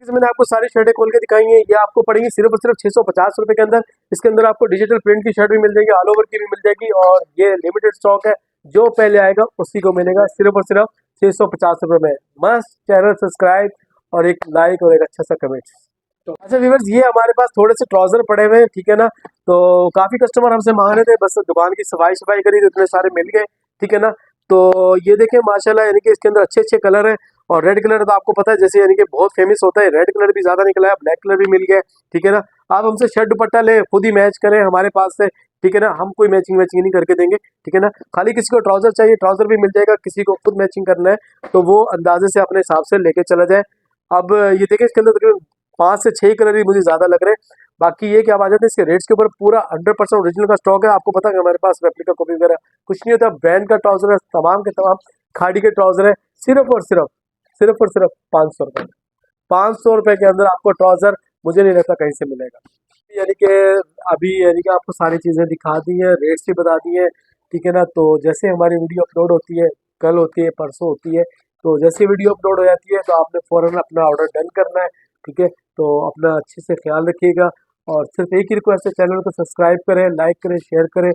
Speaker 1: मैंने आपको सारी शर्टें खोल के दिखाई हैं, ये आपको पड़ेंगी सिर्फ और सिर्फ 650 रुपये के अंदर। इसके अंदर आपको डिजिटल प्रिंट की शर्ट भी मिल जाएगी, ऑल ओवर की भी मिल जाएगी, और ये लिमिटेड स्टॉक है, जो पहले आएगा उसी को मिलेगा सिर्फ और सिर्फ 650 रुपये में। मस्त चैनल सब्सक्राइब और एक लाइक और एक अच्छा सा कमेंट। तो अच्छा व्यूअर्स, ये हमारे पास थोड़े से ट्राउजर पड़े हुए हैं, ठीक है ना। तो काफी कस्टमर हमसे मांग रहे थे, बस दुकान की सफाई सफाई करी तो इतने सारे मिल गए, ठीक है ना। तो ये देखें माशाल्लाह, यानी कि इसके अंदर अच्छे अच्छे कलर हैं। और रेड कलर तो आपको पता है जैसे यानी कि बहुत फेमस होता है, रेड कलर भी ज्यादा निकला है, ब्लैक कलर भी मिल गया है, ठीक है ना। आप हमसे शर्ट दुपट्टा ले, खुद ही मैच करें हमारे पास से, ठीक है ना। हम कोई मैचिंग मैचिंग नहीं करके देंगे, ठीक है ना। खाली किसी को ट्राउजर चाहिए, ट्राउजर भी मिल जाएगा, किसी को खुद मैचिंग करना है तो वो अंदाजे से अपने हिसाब से लेके चला जाए। अब ये देखिए इसके अंदर तकरीबन 5 से 6 कलर ही मुझे ज्यादा लग रहे हैं। बाकी ये कि आप आ जाते हैं इसके रेट्स के ऊपर, पूरा 100% ओरिजिनल का स्टॉक है। आपको पता है कि हमारे पास रेप्लिका कॉपी वगैरह कुछ नहीं होता, ब्रांड का ट्राउजर है, तमाम के तमाम खाड़ी के ट्राउजर है, सिर्फ और सिर्फ 500 रुपए। 500 रुपए के अंदर आपको ट्राउजर मुझे नहीं लगता कहीं से मिलेगा। यानी कि अभी यानी कि आपको सारी चीजें दिखा दी हैं, रेट्स भी बता दिए हैं, ठीक है ना। तो जैसे हमारी वीडियो अपलोड होती है, कल होती है, परसों होती है, तो जैसे वीडियो अपलोड हो जाती है तो आपने फौरन अपना ऑर्डर डन करना है, ठीक है। तो अपना अच्छे से ख्याल रखिएगा, और सिर्फ एक ही रिक्वेस्ट है, चैनल को सब्सक्राइब करें, लाइक करें, शेयर करें।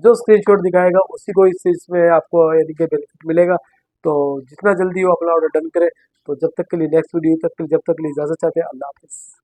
Speaker 1: जो स्क्रीनशॉट दिखाएगा उसी को इस चीज़ में आपको यानी कि बेनिफिट मिलेगा। तो जितना जल्दी हो अपना ऑर्डर डन करें। तो जब तक के लिए नेक्स्ट वीडियो तक के लिए, जब तक के लिए इजाज़त चाहते हैं, अल्लाह हाफिज़।